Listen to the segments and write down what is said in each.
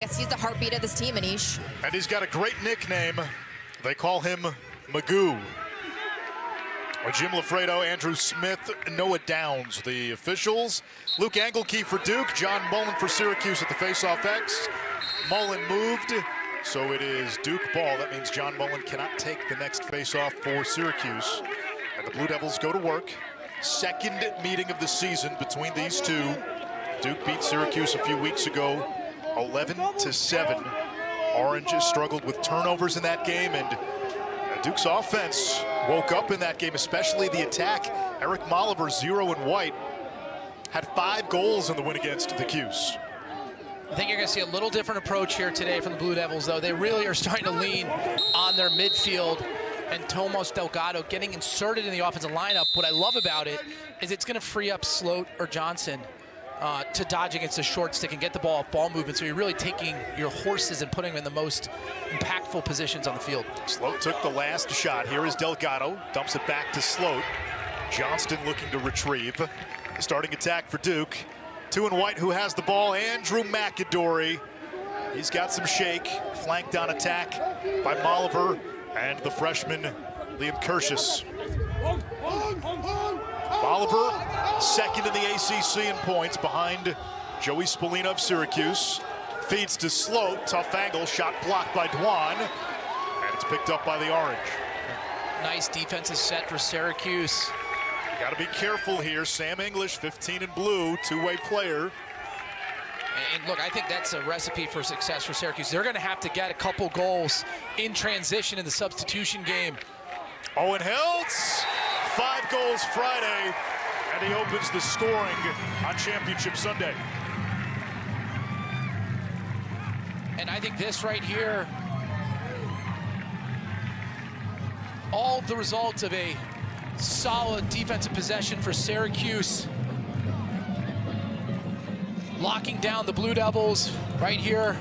Guess he's the heartbeat of this team, Anish. And he's got a great nickname. They call him Magoo. Jim Lafredo, Andrew Smith, Noah Downs, the officials. Luke Engelke for Duke, John Mullen for Syracuse at the faceoff X. Mullen moved, so it is Duke ball. That means John Mullen cannot take the next faceoff for Syracuse. And the Blue Devils go to work. Second meeting of the season between these two. Duke beat Syracuse a few weeks ago, 11-7. Orange has struggled with turnovers in that game, and Duke's offense woke up in that game, especially the attack. Eric Molliver, 0 and white, had 5 goals in the win against the Cuse. I think you're going to see a little different approach here today from the Blue Devils, though. They really are starting to lean on their midfield, and Tomas Delgado getting inserted in the offensive lineup. What I love about it is it's going to free up Sloat or Johnson to dodge against the short stick and get the ball off ball movement. So you're really taking your horses and putting them in the most impactful positions on the field. Sloat took the last shot. Here is Delgado, dumps it back to Sloat. Johnston looking to retrieve. The starting attack for Duke. 2 and white, who has the ball? Andrew McAdory. He's got some shake. Flanked on attack by Molliver and the freshman Liam Kirschus. Molliver, second in the ACC in points, behind Joey Spallina of Syracuse. Feeds to Sloat, tough angle, shot blocked by Dwan, and it's picked up by the Orange. Nice defensive set for Syracuse. You got to be careful here. Sam English, 15 in blue, two-way player. And look, I think that's a recipe for success for Syracuse. They're going to have to get a couple goals in transition in the substitution game. Owen Hiltz, 5 goals Friday, and he opens the scoring on Championship Sunday. And I think this right here, all the results of a solid defensive possession for Syracuse. Locking down the Blue Devils right here.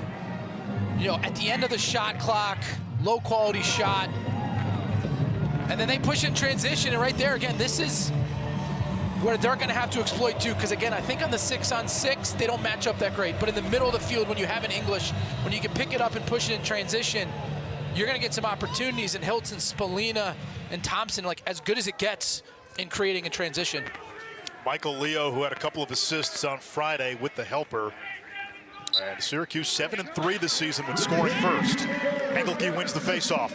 You know, at the end of the shot clock, low quality shot. And then they push in transition, and right there again, this is where they're going to have to exploit too, because again, I think on the 6-on-6, they don't match up that great. But in the middle of the field, when you have an English, when you can pick it up and push it in transition, you're going to get some opportunities. And Hiltz and Spallina and Thompson, like as good as it gets in creating a transition. Michael Leo, who had a couple of assists on Friday with the helper. And Syracuse 7-3 this season when scoring first. Engelke wins the faceoff.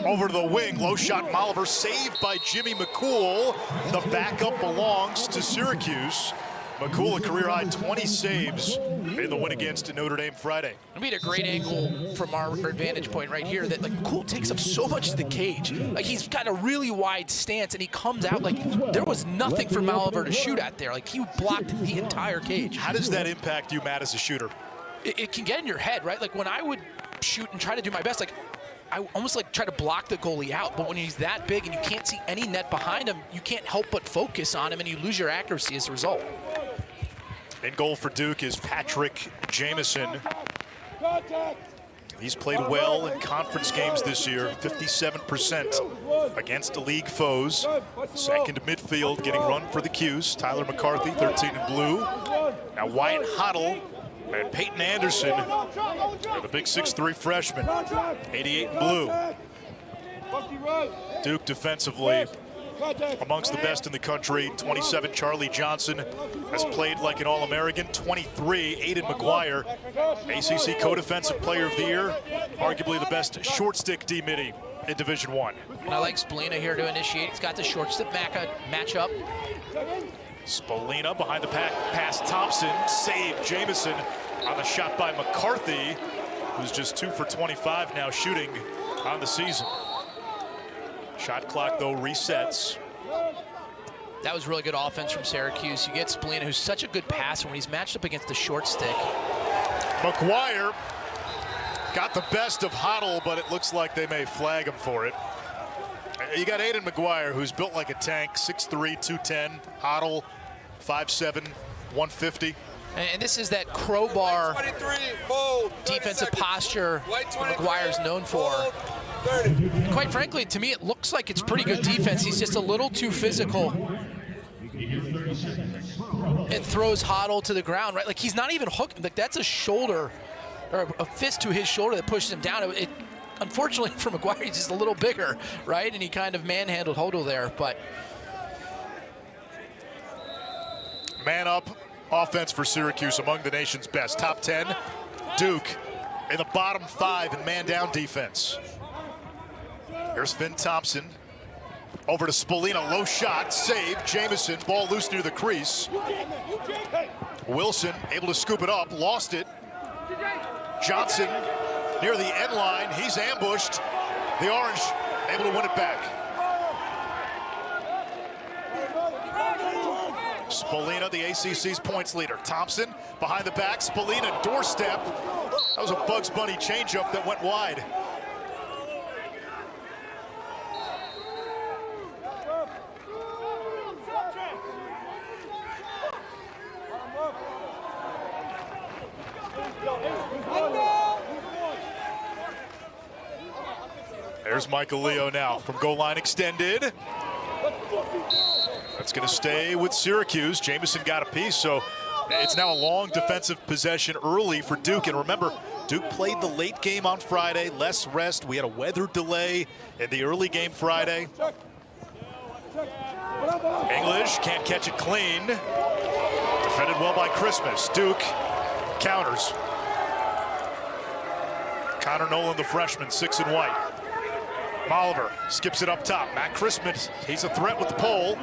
Over to the wing, low shot Molliver, saved by Jimmy McCool. The backup belongs to Syracuse. McCool, a career-high 20 saves in the win against Notre Dame Friday. We had a great angle from our vantage point right here that like McCool takes up so much of the cage. Like he's got a really wide stance and he comes out like there was nothing for Molliver to shoot at there. Like he blocked the entire cage. How does that impact you, Matt, as a shooter? It can get in your head, right? Like when I would shoot and try to do my best, like I almost like try to block the goalie out, but when he's that big and you can't see any net behind him, you can't help but focus on him and you lose your accuracy as a result. In goal for Duke is Patrick Jamison. He's played well in conference games this year, 57% against the league foes. Second midfield, getting run for the Cuse. Tyler McCarthy, 13 in blue. Now Wyatt Hoddle and Peyton Anderson are the big 6'3" freshmen, 88 in blue. Duke defensively amongst the best in the country. 27, Charlie Johnson has played like an All-American. 23, Aiden McGuire, ACC Co-Defensive Player of the Year, arguably the best short stick D-midi in Division I. And I like Spallina here to initiate. He's got the short stick matchup. Spallina behind the pass, Thompson, save Jamison on the shot by McCarthy, who's just 2 for 25 now shooting on the season. Shot clock, though, resets. That was really good offense from Syracuse. You get Spallina, who's such a good passer when he's matched up against the short stick. McGuire got the best of Hoddle, but it looks like they may flag him for it. You got Aiden McGuire, who's built like a tank, 6'3", 210. Hoddle, 5'7", 150. And this is that crowbar defensive posture McGuire's known for. And quite frankly, to me, it looks like it's pretty good defense. He's just a little too physical. It throws Hoddle to the ground, right? Like he's not even hooking. Like that's a shoulder or a fist to his shoulder that pushes him down. It unfortunately for McGuire, he's just a little bigger, right? And he kind of manhandled Hodel there, but. Man up offense for Syracuse, among the nation's best. Top 10, Duke in the bottom 5 in man down defense. Here's Finn Thompson. Over to Spolina, low shot, save. Jamison, ball loose near the crease. Wilson able to scoop it up, lost it. Johnson near the end line, he's ambushed. The Orange able to win it back. Spolina, the ACC's points leader. Thompson behind the back, Spolina doorstep. That was a Bugs Bunny changeup that went wide. There's Michael Leo now from goal line extended. That's going to stay with Syracuse. Jamison got a piece, so it's now a long defensive possession early for Duke. And remember, Duke played the late game on Friday, less rest. We had a weather delay in the early game Friday. English can't catch it clean. Defended well by Christmas. Duke counters. Connor Nolan, the freshman, 6 in white. Oliver skips it up top. Matt Christmas, he's a threat with the pole.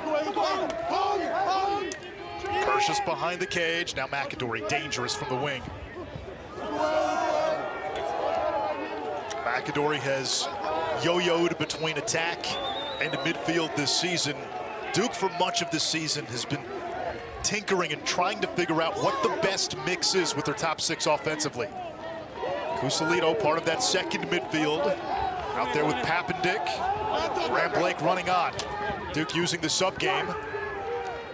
Kershus behind the cage. Now McAdory, dangerous from the wing. McAdory has yo-yoed between attack and midfield this season. Duke, for much of this season, has been tinkering and trying to figure out what the best mix is with their top 6 offensively. Cusalito, part of that second midfield. Out there with Papendick. Ram Blake running on. Duke using the sub game.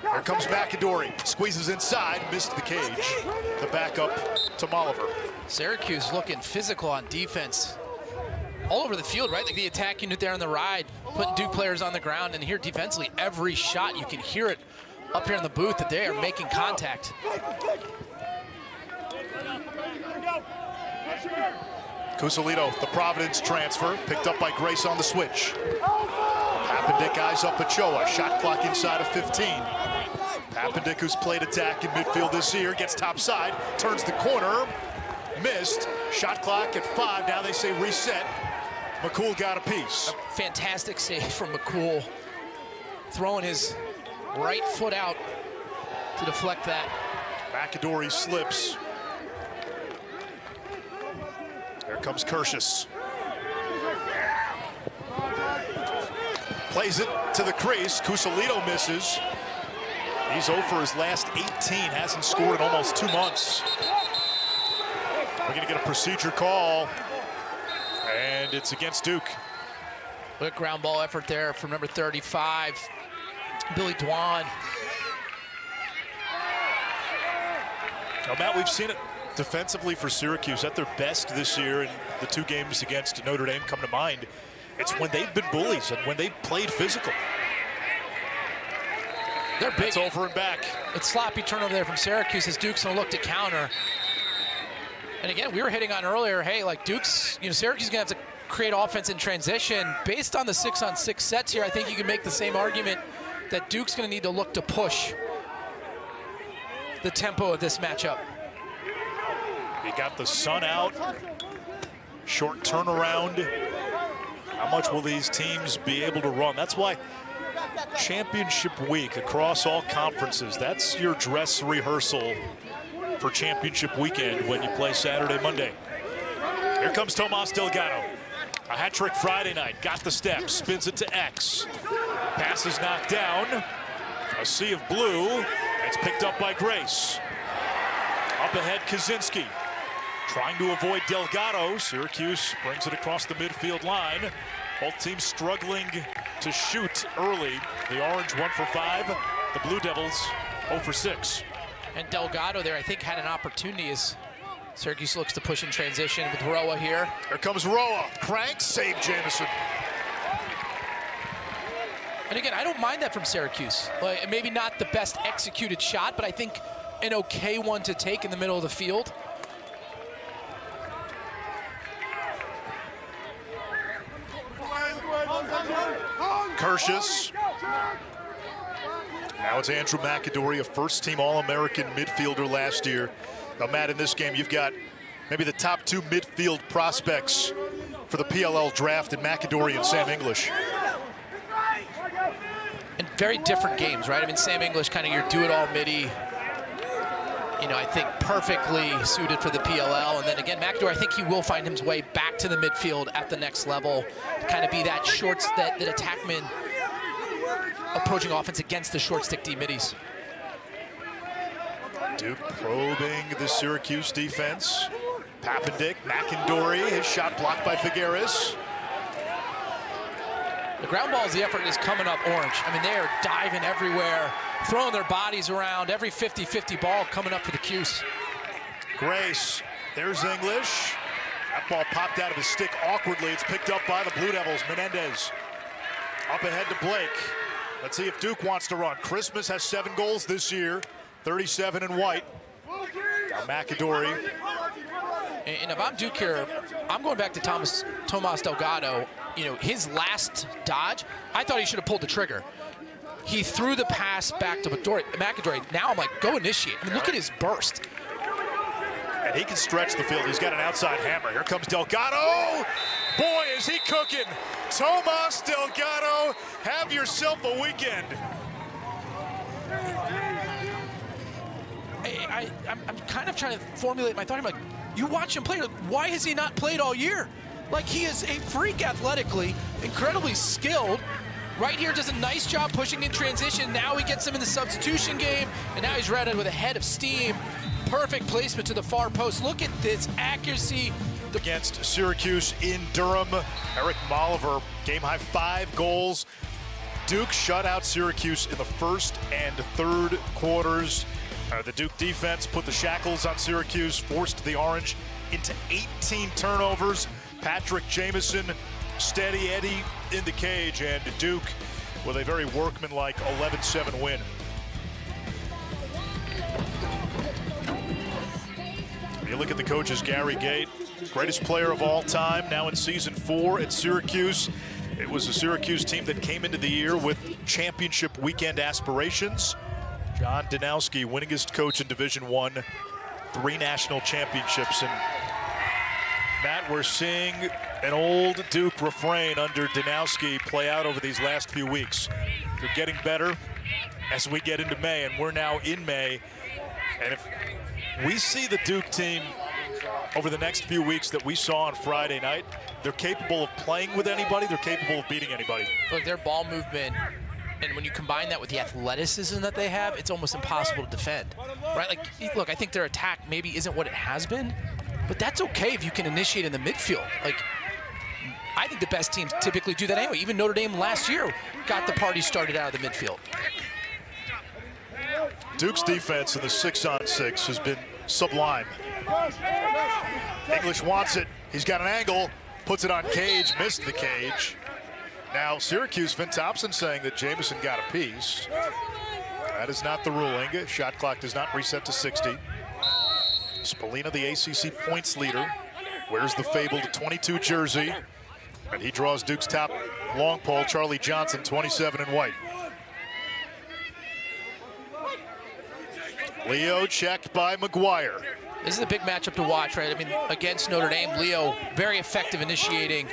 Here comes McAdory. Squeezes inside, missed the cage. The backup to Molliver. Syracuse looking physical on defense. All over the field, right? Like the attack unit there on the ride, putting Duke players on the ground. And here defensively, every shot, you can hear it up here in the booth that they are making contact. Cusalito, the Providence transfer, picked up by Grace on the switch. Papendick eyes up Ochoa, shot clock inside of 15. Papendick, who's played attack in midfield this year, gets top side, turns the corner, missed. Shot clock at 5, now they say reset. McCool got a piece. A fantastic save from McCool, throwing his right foot out to deflect that. McAdory slips. Here comes Kershus. Plays it to the crease. Cusalito misses. He's 0 for his last 18. Hasn't scored in almost 2 months. We're going to get a procedure call. And it's against Duke. Quick ground ball effort there from number 35, Billy Dwan. Now, Matt, we've seen it defensively for Syracuse at their best this year, and the 2 games against Notre Dame come to mind. It's when they've been bullies and when they've played physical. They're big. It's over and back. It's sloppy turnover there from Syracuse as Duke's gonna look to counter. And again, we were hitting on earlier, hey, like Duke's, Syracuse is gonna have to create offense in transition. Based on the 6-on-6 sets here, I think you can make the same argument that Duke's gonna need to look to push the tempo of this matchup. He got the sun out. Short turnaround. How much will these teams be able to run? That's why championship week across all conferences, that's your dress rehearsal for championship weekend when you play Saturday, Monday. Here comes Tomas Delgado. A hat trick Friday night. Got the step. Spins it to X. Pass is knocked down. A sea of blue. It's picked up by Grace. Up ahead, Kaczynski. Trying to avoid Delgado. Syracuse brings it across the midfield line. Both teams struggling to shoot early. The Orange 1 for 5. The Blue Devils 0 for 6. And Delgado there, I think, had an opportunity as Syracuse looks to push in transition with Roa here. Here comes Roa. Cranks, save Jamison. And again, I don't mind that from Syracuse. Like, maybe not the best executed shot, but I think an okay one to take in the middle of the field. Curtius. Now it's Andrew McAdory, a first-team All-American midfielder last year. Now, Matt, in this game, you've got maybe the top two midfield prospects for the PLL draft in McAdory and Sam English. And very different games, right? I mean, Sam English, kind of your do-it-all midi. You know, I think perfectly suited for the PLL. And then again, McAdory, I think he will find his way back to the midfield at the next level. Kind of be that shorts, that attackman approaching offense against the short stick D middies. Duke probing the Syracuse defense. Papendick, McAdory, his shot blocked by Figueres. The ground balls, the effort is coming up orange. I mean, they are diving everywhere, throwing their bodies around. Every 50-50 ball coming up for the Cuse. Grace, there's English. That ball popped out of his stick awkwardly. It's picked up by the Blue Devils. Menendez up ahead to Blake. Let's see if Duke wants to run. Christmas has 7 goals this year, 37 in white. Now McAdory. And if I'm Duke here, I'm going back to Tomas Delgado. You know, his last dodge, I thought he should have pulled the trigger. He threw the pass back to McAdory. Now I'm like, go initiate. I mean, look at his burst. And he can stretch the field. He's got an outside hammer. Here comes Delgado. Boy, is he cooking. Tomas Delgado, have yourself a weekend. I'm kind of trying to formulate my thought. I'm like, you watch him play, like, why has he not played all year? Like, he is a freak athletically, incredibly skilled. Right here does a nice job pushing in transition. Now he gets him in the substitution game, and now he's ready with a head of steam. Perfect placement to the far post. Look at this accuracy. Against Syracuse in Durham, Eric Molliver, game-high 5 goals. Duke shut out Syracuse in the first and third quarters. The Duke defense put the shackles on Syracuse, forced the Orange into 18 turnovers. Patrick Jamison, steady Eddie in the cage, and Duke with a very workmanlike 11-7 win. You look at the coaches, Gary Gate, greatest player of all time, now in season 4 at Syracuse. It was a Syracuse team that came into the year with championship weekend aspirations. John Danowski, winningest coach in Division I, 3 national championships. And Matt, we're seeing an old Duke refrain under Danowski play out over these last few weeks. They're getting better as we get into May, and we're now in May. And if we see the Duke team over the next few weeks that we saw on Friday night, they're capable of playing with anybody, they're capable of beating anybody. Look, their ball movement, and when you combine that with the athleticism that they have, it's almost impossible to defend, right? Like, look, I think their attack maybe isn't what it has been, but that's okay if you can initiate in the midfield. Like, I think the best teams typically do that anyway. Even Notre Dame last year got the party started out of the midfield. Duke's defense in the 6-on-6 has been sublime. English wants it. He's got an angle, puts it on cage, missed the cage. Now Syracuse, Finn Thompson saying that Jamison got a piece. That is not the ruling. Shot clock does not reset to 60. Spallina, the ACC points leader, wears the fabled 22 jersey, and he draws Duke's top long pole, Charlie Johnson, 27 in white. Leo checked by McGuire. This is a big matchup to watch, right? I mean, against Notre Dame, Leo very effective initiating.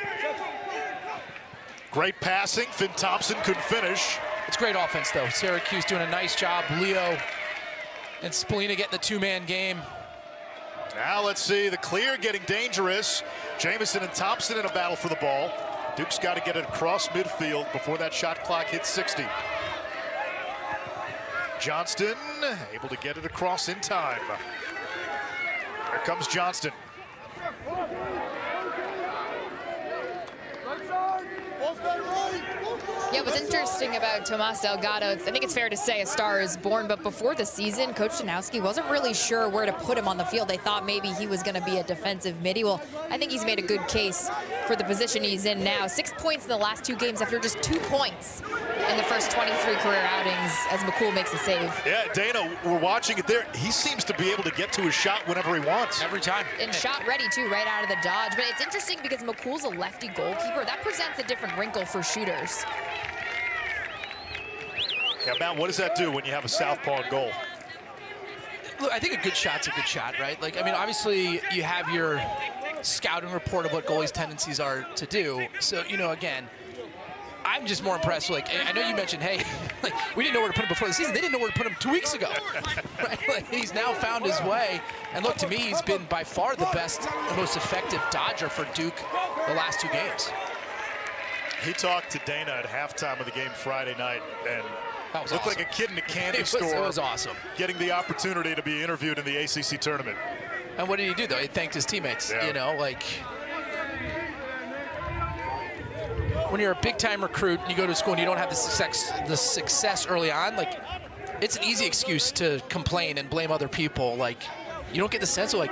Great passing. Finn Thompson couldn't finish. It's great offense, though. Syracuse doing a nice job. Leo and Spallina getting the 2-man game. Now let's see the clear getting dangerous. Jamison and Thompson in a battle for the ball. Duke's got to get it across midfield before that shot clock hits 60. Johnston able to get it across in time. Here comes Johnston. Yeah, what's interesting about Tomas Delgado, I think it's fair to say a star is born, but before the season, Coach Danowski wasn't really sure where to put him on the field. They thought maybe he was going to be a defensive midi. Well, I think he's made a good case for the position he's in now. 6 points in the last 2 games after just 2 points in the first 23 career outings as McCool makes a save. Yeah, Dana, we're watching it there. He seems to be able to get to his shot whenever he wants. Every time. And shot ready, too, right out of the dodge. But it's interesting because McCool's a lefty goalkeeper. That presents a different wrinkle for shooters. Yeah, Matt, what does that do when you have a southpaw in goal? Look, I think a good shot's a good shot, right? Like, I mean, obviously you have your scouting report of what goalies' tendencies are to do. So, you know, again, I'm just more impressed. Like, I know you mentioned, hey, like, we didn't know where to put him before the season. They didn't know where to put him 2 weeks ago. Right? Like, he's now found his way. And look, to me, he's been by far the best and most effective Dodger for Duke the last 2 games. He talked to Dana at halftime of the game Friday night, and looked awesome. like a kid in a candy store. It was awesome. Getting the opportunity to be interviewed in the ACC tournament. And what did he do, though? He thanked his teammates. Yeah. You know, like, when you're a big-time recruit and you go to school and you don't have the success early on, like, it's an easy excuse to complain and blame other people. Like, you don't get the sense of, like,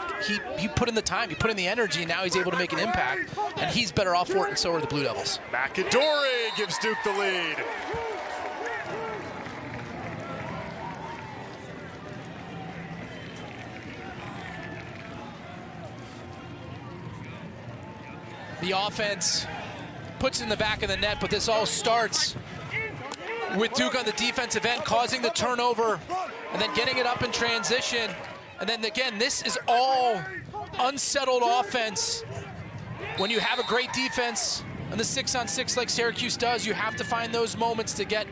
he put in the time, he put in the energy, and now he's able to make an impact, and he's better off for it, and so are the Blue Devils. McAdory gives Duke the lead. The offense puts it in the back of the net, but this all starts with Duke on the defensive end, causing the turnover, and then getting it up in transition. And then again, this is all unsettled offense. When you have a great defense on the 6-on-6 like Syracuse does, you have to find those moments to get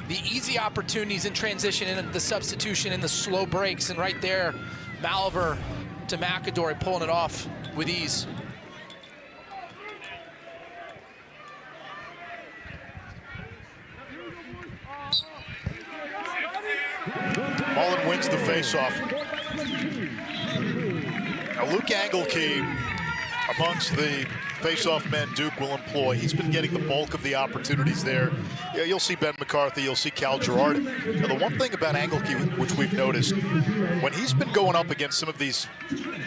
the easy opportunities in transition and the substitution and the slow breaks. And right there, Malver to McAdory pulling it off with ease. Mullen wins the faceoff. Now Luke Angelkey, amongst the faceoff men Duke will employ, he's been getting the bulk of the opportunities there. Yeah, you'll see Ben McCarthy, you'll see Cal Girard. Now, the one thing about Angelkey, which we've noticed, when he's been going up against some of these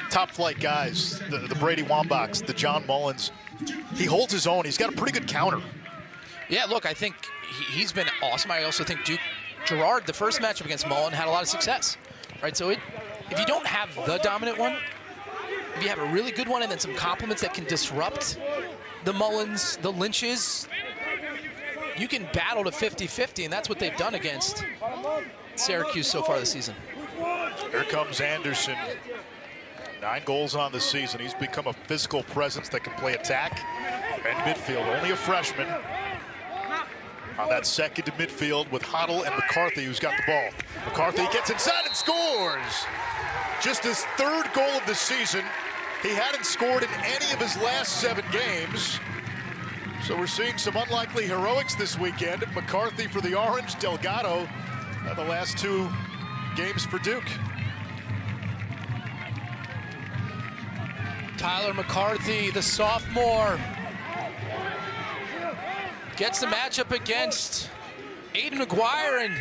top-flight guys, the Brady Wambachs, the John Mullins, he holds his own. He's got a pretty good counter. Yeah, look, I think he's been awesome. I also think Girard, the first matchup against Mullen, had a lot of success, right? So if you don't have the dominant one, if you have a really good one and then some complements that can disrupt the Mullins, the Lynches, you can battle to 50-50, and that's what they've done against Syracuse so far this season. Here comes Anderson. 9 goals on the season. He's become a physical presence that can play attack and midfield. Only a freshman. On that second to midfield with Hoddle and McCarthy, who's got the ball. McCarthy gets inside and scores. Just his 3rd goal of the season. He hadn't scored in any of his last 7 games. So we're seeing some unlikely heroics this weekend. McCarthy for the Orange, Delgado the last 2 games for Duke. Tyler McCarthy, the sophomore, gets the matchup against Aiden McGuire and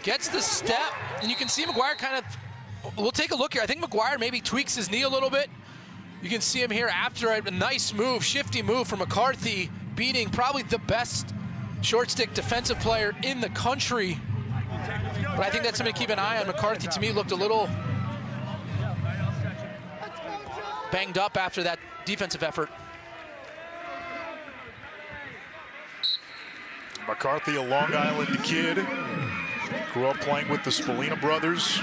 gets the step. And you can see McGuire kind of, we'll take a look here. I think McGuire maybe tweaks his knee a little bit. You can see him here after a nice move, shifty move from McCarthy, beating probably the best short stick defensive player in the country. But I think that's something to keep an eye on. McCarthy, to me, looked a little banged up after that defensive effort. McCarthy, a Long Island kid, grew up playing with the Spallina brothers.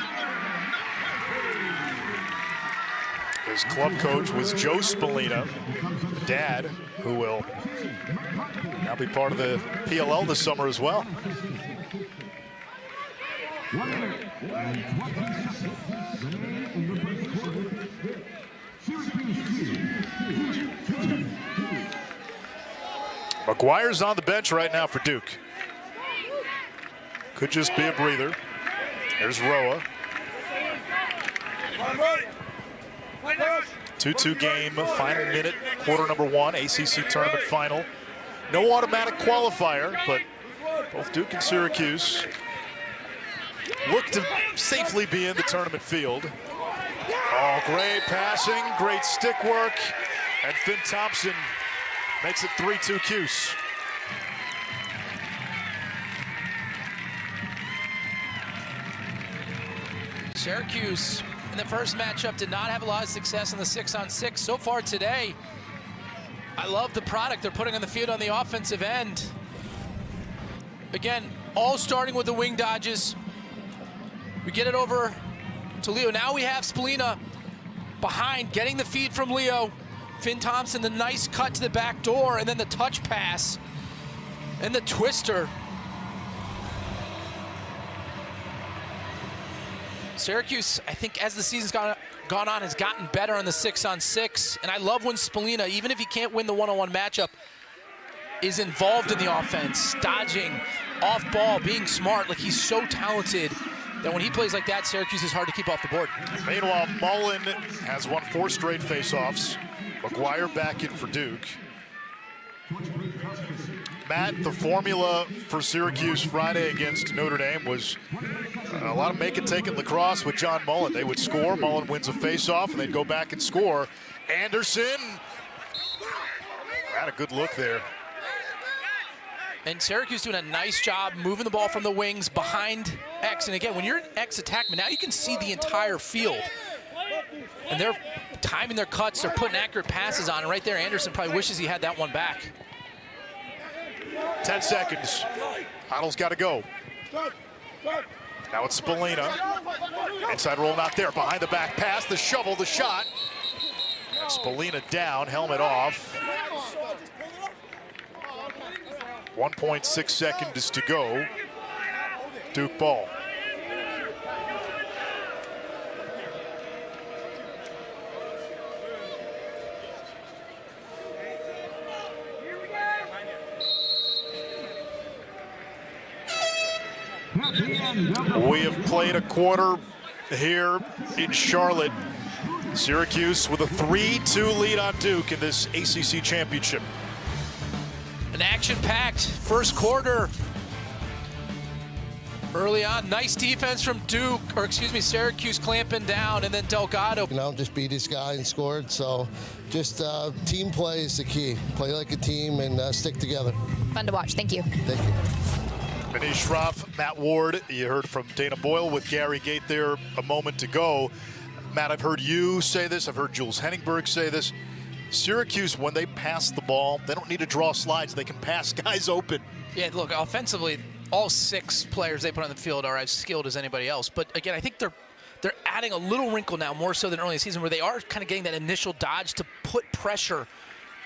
His club coach was Joe Spallina, dad, who will now be part of the PLL this summer as well. McGuire's on the bench right now for Duke. Could just be a breather. There's Roa. 2-2 game, final minute, quarter number 1, ACC tournament final. No automatic qualifier, but both Duke and Syracuse look to safely be in the tournament field. Oh, great passing, great stick work, and Finn Thompson makes it 3-2 Cuse. Syracuse in the first matchup did not have a lot of success in the 6-on-6. So far today, I love the product they're putting on the field on the offensive end. Again, all starting with the wing dodges. We get it over to Leo. Now we have Spallina behind, getting the feed from Leo. Finn Thompson, the nice cut to the back door, and then the touch pass, and the twister. Syracuse, I think as the season's gone on, has gotten better on the 6-on-6, and I love when Spallina, even if he can't win the one-on-one matchup, is involved in the offense, dodging, off ball, being smart. Like, he's so talented that when he plays like that, Syracuse is hard to keep off the board. Meanwhile, Mullen has won 4 straight faceoffs. McGuire back in for Duke. Matt, the formula for Syracuse Friday against Notre Dame was a lot of make-it-take-it lacrosse with John Mullen. They would score, Mullen wins a face-off, and they'd go back and score. Anderson had a good look there. And Syracuse doing a nice job moving the ball from the wings behind X. And again, when you're an X attackman, now you can see the entire field. And they're timing their cuts, they're putting accurate passes on. And right there, Anderson probably wishes he had that one back. 10 seconds. Otto's got to go. Now it's Spallina. Inside roll not there. Behind the back pass, the shovel, the shot. And Spallina down, helmet off. 1.6 seconds to go. Duke ball. We have played a quarter here in Charlotte. Syracuse with a 3-2 lead on Duke in this ACC championship. An action-packed first quarter. Early on, nice defense from Duke, or excuse me, Syracuse clamping down, and then Delgado. You know, just beat this guy and scored. So just team play is the key. Play like a team and stick together. Fun to watch. Thank you. Thank you. Manish Shroff, Matt Ward. You heard from Dana Boyle with Gary Gate there a moment ago. Matt, I've heard you say this. I've heard Jules Henningberg say this. Syracuse, when they pass the ball, they don't need to draw slides. They can pass guys open. Yeah, look, offensively, all 6 players they put on the field are as skilled as anybody else. But again, I think they're adding a little wrinkle now, more so than early in the season, where they are kind of getting that initial dodge to put pressure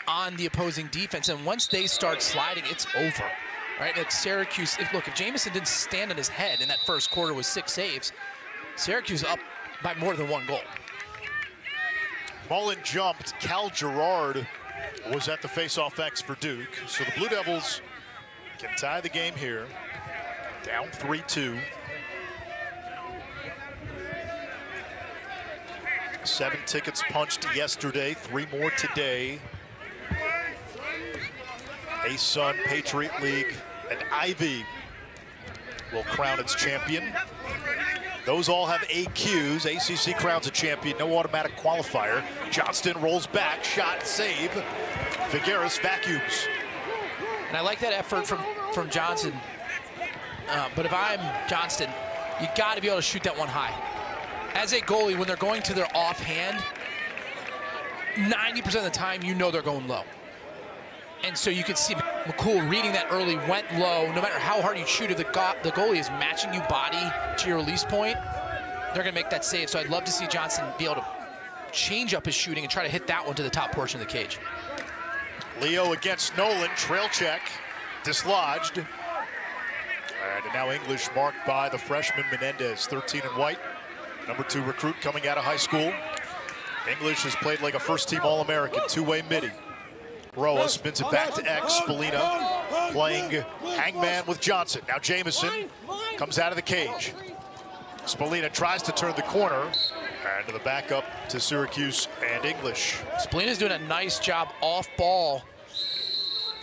on the opposing defense. And once they start sliding, it's over. Right? Like Syracuse, if Jamison didn't stand on his head in that first quarter with 6 saves, Syracuse up by more than 1 goal. Mullen jumped. Cal Gerard was at the face-off X for Duke. So the Blue Devils can tie the game here. Down 3-2. 7 tickets punched yesterday, 3 more today. ASUN, Patriot League, and Ivy will crown its champion. Those all have AQs. ACC crowns a champion, no automatic qualifier. Johnston rolls back, shot, save. Figueres vacuums. And I like that effort from Johnson. But if I'm Johnston, you got to be able to shoot that one high. As a goalie, when they're going to their offhand, 90% of the time you know they're going low. And so you can see McCool reading that early, went low. No matter how hard you shoot, if the goalie is matching you body to your release point, they're going to make that save. So I'd love to see Johnson be able to change up his shooting and try to hit that one to the top portion of the cage. Leo against Nolan, trail check, dislodged. And now English marked by the freshman Menendez, 13 in white, number 2 recruit coming out of high school. English has played like a first-team All-American, 2-way midi. Roa spins it back to X. Spallina playing hangman with Johnson. Now Jamison comes out of the cage. Spallina tries to turn the corner. And to the backup to Syracuse and English. Spallina's doing a nice job off ball,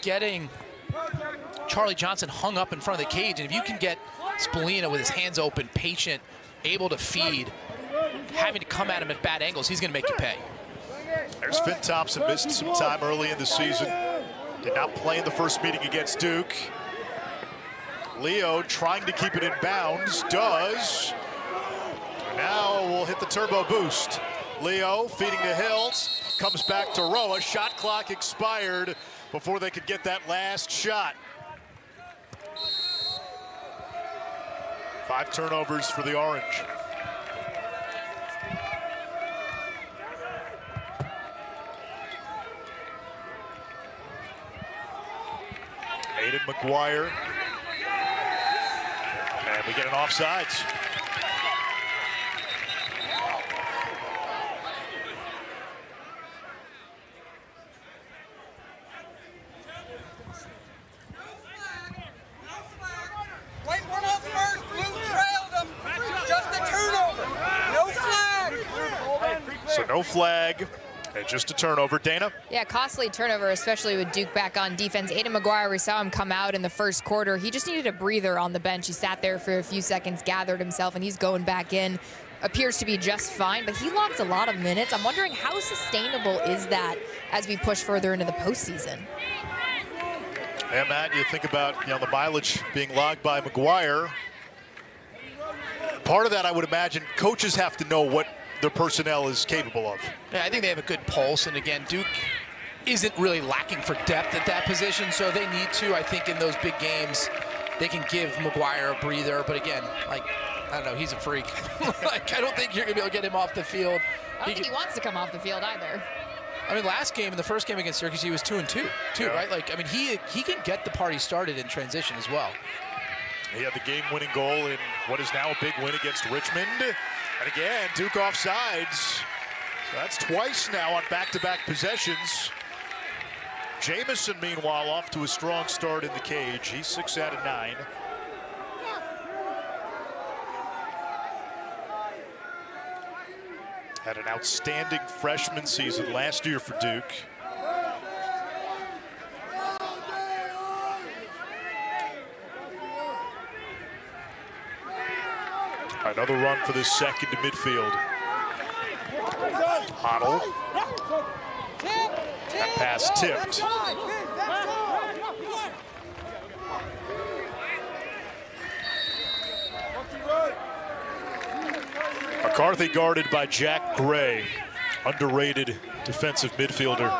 getting Charlie Johnson hung up in front of the cage. And if you can get Spallina with his hands open, patient, able to feed, having to come at him at bad angles, he's going to make you pay. There's Finn Thompson, missed some time early in the season. Did not play in the first meeting against Duke. Leo trying to keep it in bounds, does. Now we'll hit the turbo boost. Leo feeding to Hills, comes back to Roa. Shot clock expired before they could get that last shot. 5 turnovers for the Orange. Aiden McGuire. And we get an offsides. So no flag, and just a turnover. Dana? Yeah, costly turnover, especially with Duke back on defense. Aiden McGuire, we saw him come out in the first quarter. He just needed a breather on the bench. He sat there for a few seconds, gathered himself, and he's going back in. Appears to be just fine, but he logs a lot of minutes. I'm wondering how sustainable is that as we push further into the postseason? Yeah, Matt, you think about the mileage being logged by McGuire. Part of that, I would imagine, coaches have to know what their personnel is capable of. Yeah, I think they have a good pulse, and again, Duke isn't really lacking for depth at that position, so they need to. I think in those big games, they can give McGuire a breather, but again, like, I don't know, he's a freak. Like, I don't think you're gonna be able to get him off the field. I don't think he wants to come off the field either. I mean, last game, in the first game against Syracuse, he was 2-2, yeah. Right? Like, I mean, he can get the party started in transition as well. He had the game-winning goal in what is now a big win against Richmond. And again, Duke offsides. So that's twice now on back-to-back possessions. Jamison, meanwhile, off to a strong start in the cage. He's 6 out of 9. Had an outstanding freshman season last year for Duke. Another run for this second to midfield. Hoddle. That pass tipped. McCarthy guarded by Jack Gray, underrated defensive midfielder.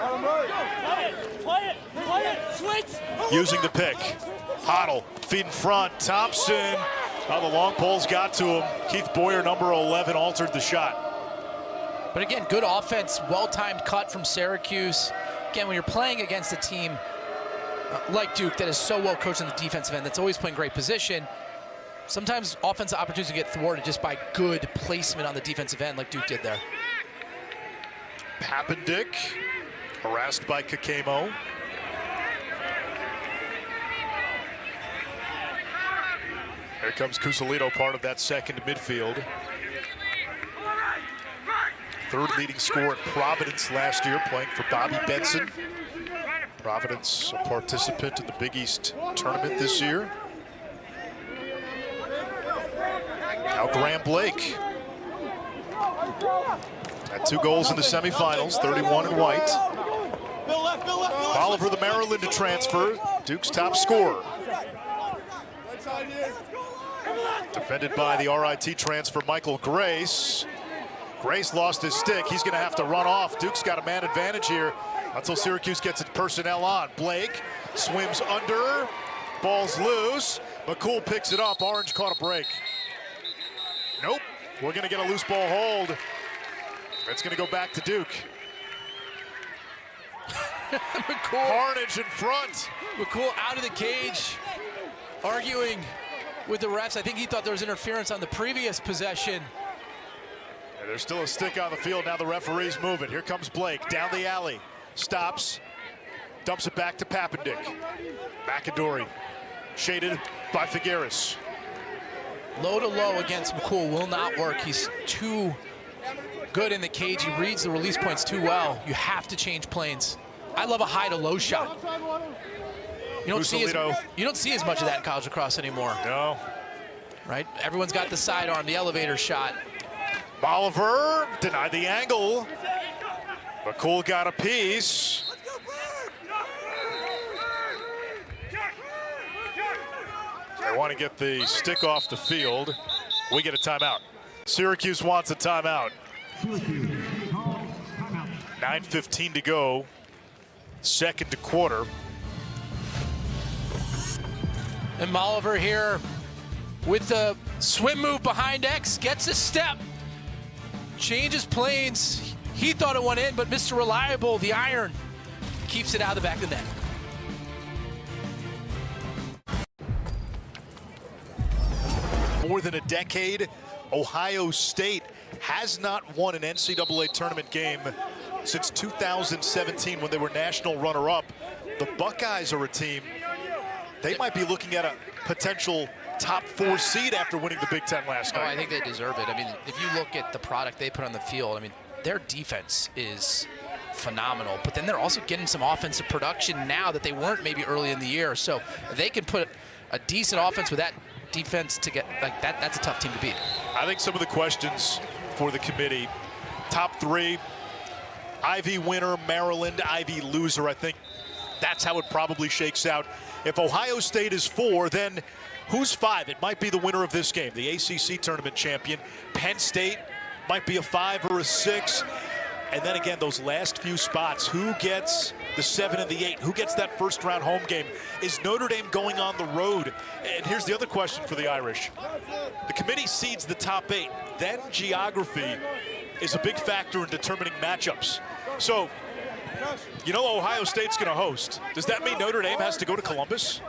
Using the pick. Hoddle, feet in front, Thompson. Now the long poles got to him. Keith Boyer, number 11, altered the shot. But again, good offense, well-timed cut from Syracuse. Again, when you're playing against a team like Duke that is so well coached on the defensive end, that's always playing great position, sometimes offensive opportunities get thwarted just by good placement on the defensive end like Duke did there. Papendick, harassed by Kakemo. Here comes Cusolito, part of that second midfield. Third leading scorer at Providence last year, playing for Bobby Benson. Providence, a participant in the Big East tournament this year. Now Graham Blake. Had 2 goals in the semifinals, 31 in white. Oliver, the Maryland transfer, Duke's top scorer. Defended by the RIT transfer, Michael Grace. Grace lost his stick. He's going to have to run off. Duke's got a man advantage here until Syracuse gets its personnel on. Blake swims under. Ball's loose. McCool picks it up. Orange caught a break. Nope. We're going to get a loose ball hold. It's going to go back to Duke. McCool. Carnage in front. McCool out of the cage, arguing with the refs. I think he thought there was interference on the previous possession. Yeah, there's still a stick on the field. Now the referee's moving. Here comes Blake down the alley. Stops. Dumps it back to Papendick. McAdory. Shaded by Figueres. Low to low against McCool will not work. He's too good in the cage. He reads the release points too well. You have to change planes. I love a high to low shot. You don't see as much of that in college lacrosse anymore. No. Right? Everyone's got the sidearm, the elevator shot. Oliver denied the angle. McCool got a piece. They want to get the stick off the field. We get a timeout. Syracuse wants a timeout. 9:15 to go. Second to quarter. And Oliver here with the swim move behind X, gets a step, changes planes. He thought it went in, but Mr. Reliable, the iron, keeps it out of the back of the net. More than a decade, Ohio State has not won an NCAA tournament game since 2017 when they were national runner-up. The Buckeyes are a team, they might be looking at a potential top 4 seed after winning the Big Ten last night. I think they deserve it. I mean, if you look at the product they put on the field, I mean, their defense is phenomenal, but then they're also getting some offensive production now that they weren't maybe early in the year. So they can put a decent offense with that defense to get like that. That's a tough team to beat. I think some of the questions for the committee, top 3, Ivy winner, Maryland, Ivy loser. I think that's how it probably shakes out. If Ohio State is 4, then who's 5? It might be the winner of this game, the ACC tournament champion. Penn State might be a 5 or a 6. And then again, those last few spots, who gets the 7 and the 8? Who gets that first round home game? Is Notre Dame going on the road? And here's the other question for the Irish. The committee seeds the top 8. Then geography is a big factor in determining matchups. So, you know Ohio State's going to host. Does that mean Notre Dame has to go to Columbus?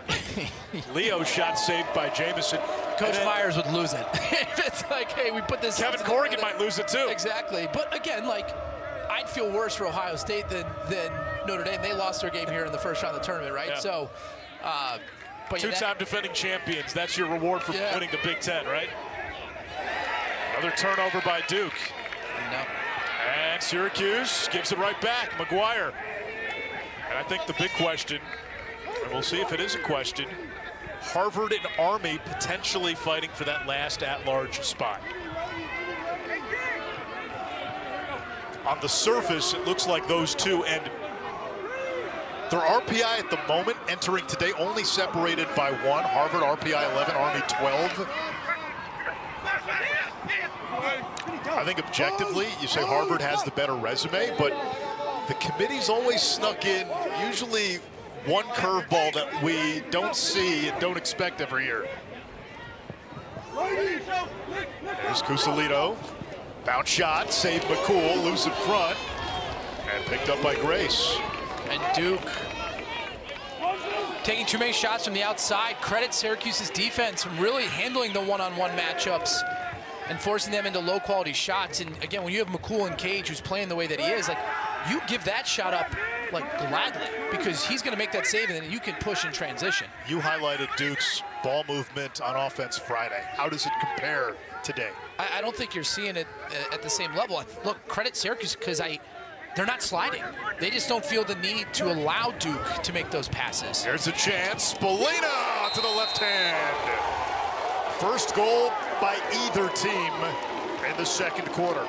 Leo shot saved by Jamison. Coach Myers would lose it. It's like, hey, we put this. Kevin Corrigan might lose it too. Exactly. But again, like, I'd feel worse for Ohio State than Notre Dame. They lost their game here in the first round of the tournament, right? Yeah. So, but two-time defending champions. That's your reward for winning the Big Ten, right? Another turnover by Duke. No. And Syracuse gives it right back. McGuire. And I think the big question, and we'll see if it is a question, Harvard and Army potentially fighting for that last at-large spot. On the surface, it looks like those two, and their RPI at the moment entering today only separated by 1. Harvard RPI 11, Army 12. I think objectively, you say Harvard has the better resume, but the committee's always snuck in usually one curveball that we don't see and don't expect every year. There's Cusalito. Bounce shot, save McCool, loose in front, and picked up by Grace. And Duke taking too many shots from the outside. Credit Syracuse's defense from really handling the one-on-one matchups and forcing them into low-quality shots. And again, when you have McCool and Cage, who's playing the way that he is, like, you give that shot up like gladly, because he's going to make that save, and then you can push in transition. You highlighted Duke's ball movement on offense Friday. How does it compare today? I don't think you're seeing it at the same level. Look, credit Syracuse, because they're not sliding. They just don't feel the need to allow Duke to make those passes. There's a chance. Spallina to the left hand. First goal by either team in the second quarter.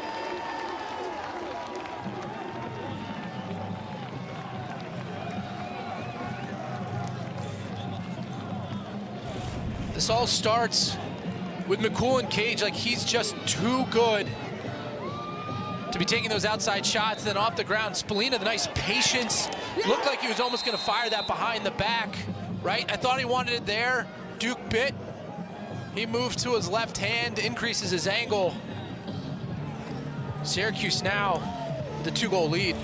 This all starts with McCool and Cage. Like, he's just too good to be taking those outside shots. Then off the ground, Spallina, the nice patience. Looked like he was almost going to fire that behind the back, right? I thought he wanted it there. Duke bit. He moved to his left hand, increases his angle. Syracuse now the 2-goal lead.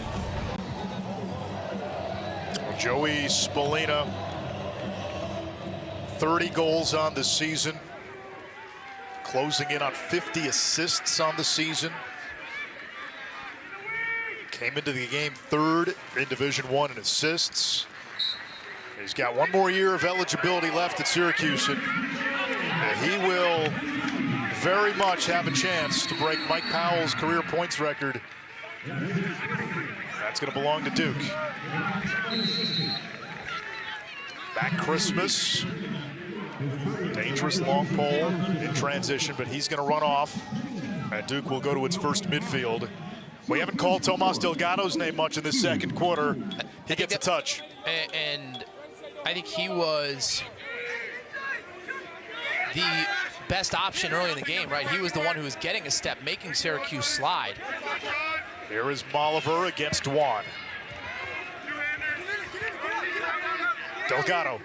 Joey Spallina, 30 goals on the season, closing in on 50 assists on the season. Came into the game 3rd in Division I in assists. He's got one more year of eligibility left at Syracuse, and he will very much have a chance to break Mike Powell's career points record. That's going to belong to Duke. Back Christmas. Dangerous long pole in transition, but he's going to run off. And Duke will go to its first midfield. We haven't called Tomas Delgado's name much in this second quarter. He gets a touch. And I think he was the best option early in the game, right? He was the one who was getting a step, making Syracuse slide. Here is Molliver against Juan. Delgado.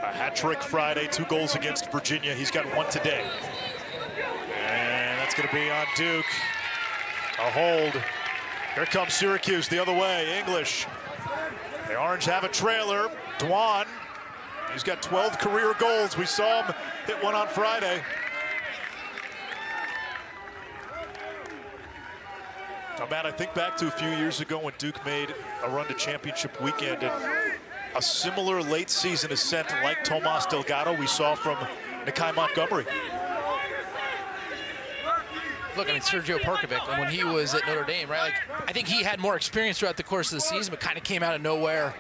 A hat trick Friday, 2 goals against Virginia. He's got 1 today. And that's going to be on Duke. A hold. Here comes Syracuse the other way. English. The Orange have a trailer. Dwan. He's got 12 career goals. We saw him hit one on Friday. Now, Matt, I think back to a few years ago when Duke made a run to championship weekend, and a similar late season ascent like Tomas Delgado we saw from Nikai Montgomery. Look, I mean, Sergio Perkovic, when he was at Notre Dame, right? Like, I think he had more experience throughout the course of the season, but kind of came out of nowhere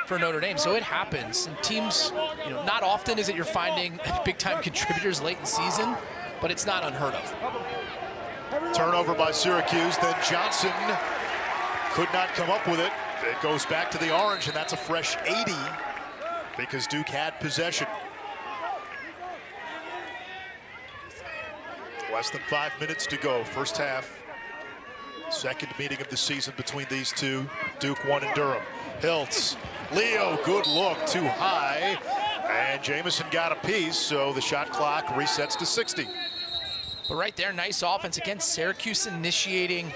for Notre Dame. So it happens. And teams, you know, not often is it you're finding big-time contributors late in season, but it's not unheard of. Turnover by Syracuse, then Johnson could not come up with it. It goes back to the Orange, and that's a fresh 80 because Duke had possession. Less than 5 minutes to go, first half. Second meeting of the season between these two. Duke 1 and Durham. Hiltz, Leo, good look, too high. And Jamison got a piece, so the shot clock resets to 60. But right there, nice offense. Again, Syracuse initiating,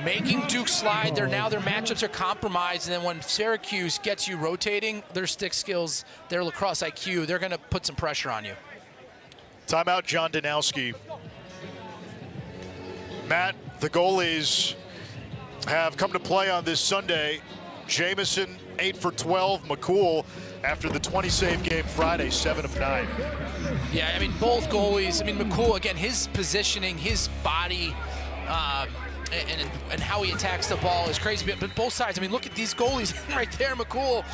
making Duke slide. Their matchups are compromised, and then when Syracuse gets you rotating, their stick skills, their lacrosse IQ, they're going to put some pressure on you. Timeout, John Danowski. Matt, the goalies have come to play on this Sunday. Jamison, 8 for 12. McCool, after the 20-save game Friday, 7 of 9. Yeah, I mean, both goalies. I mean, McCool, again, his positioning, his body, and how he attacks the ball is crazy. But both sides, I mean, look at these goalies right there. McCool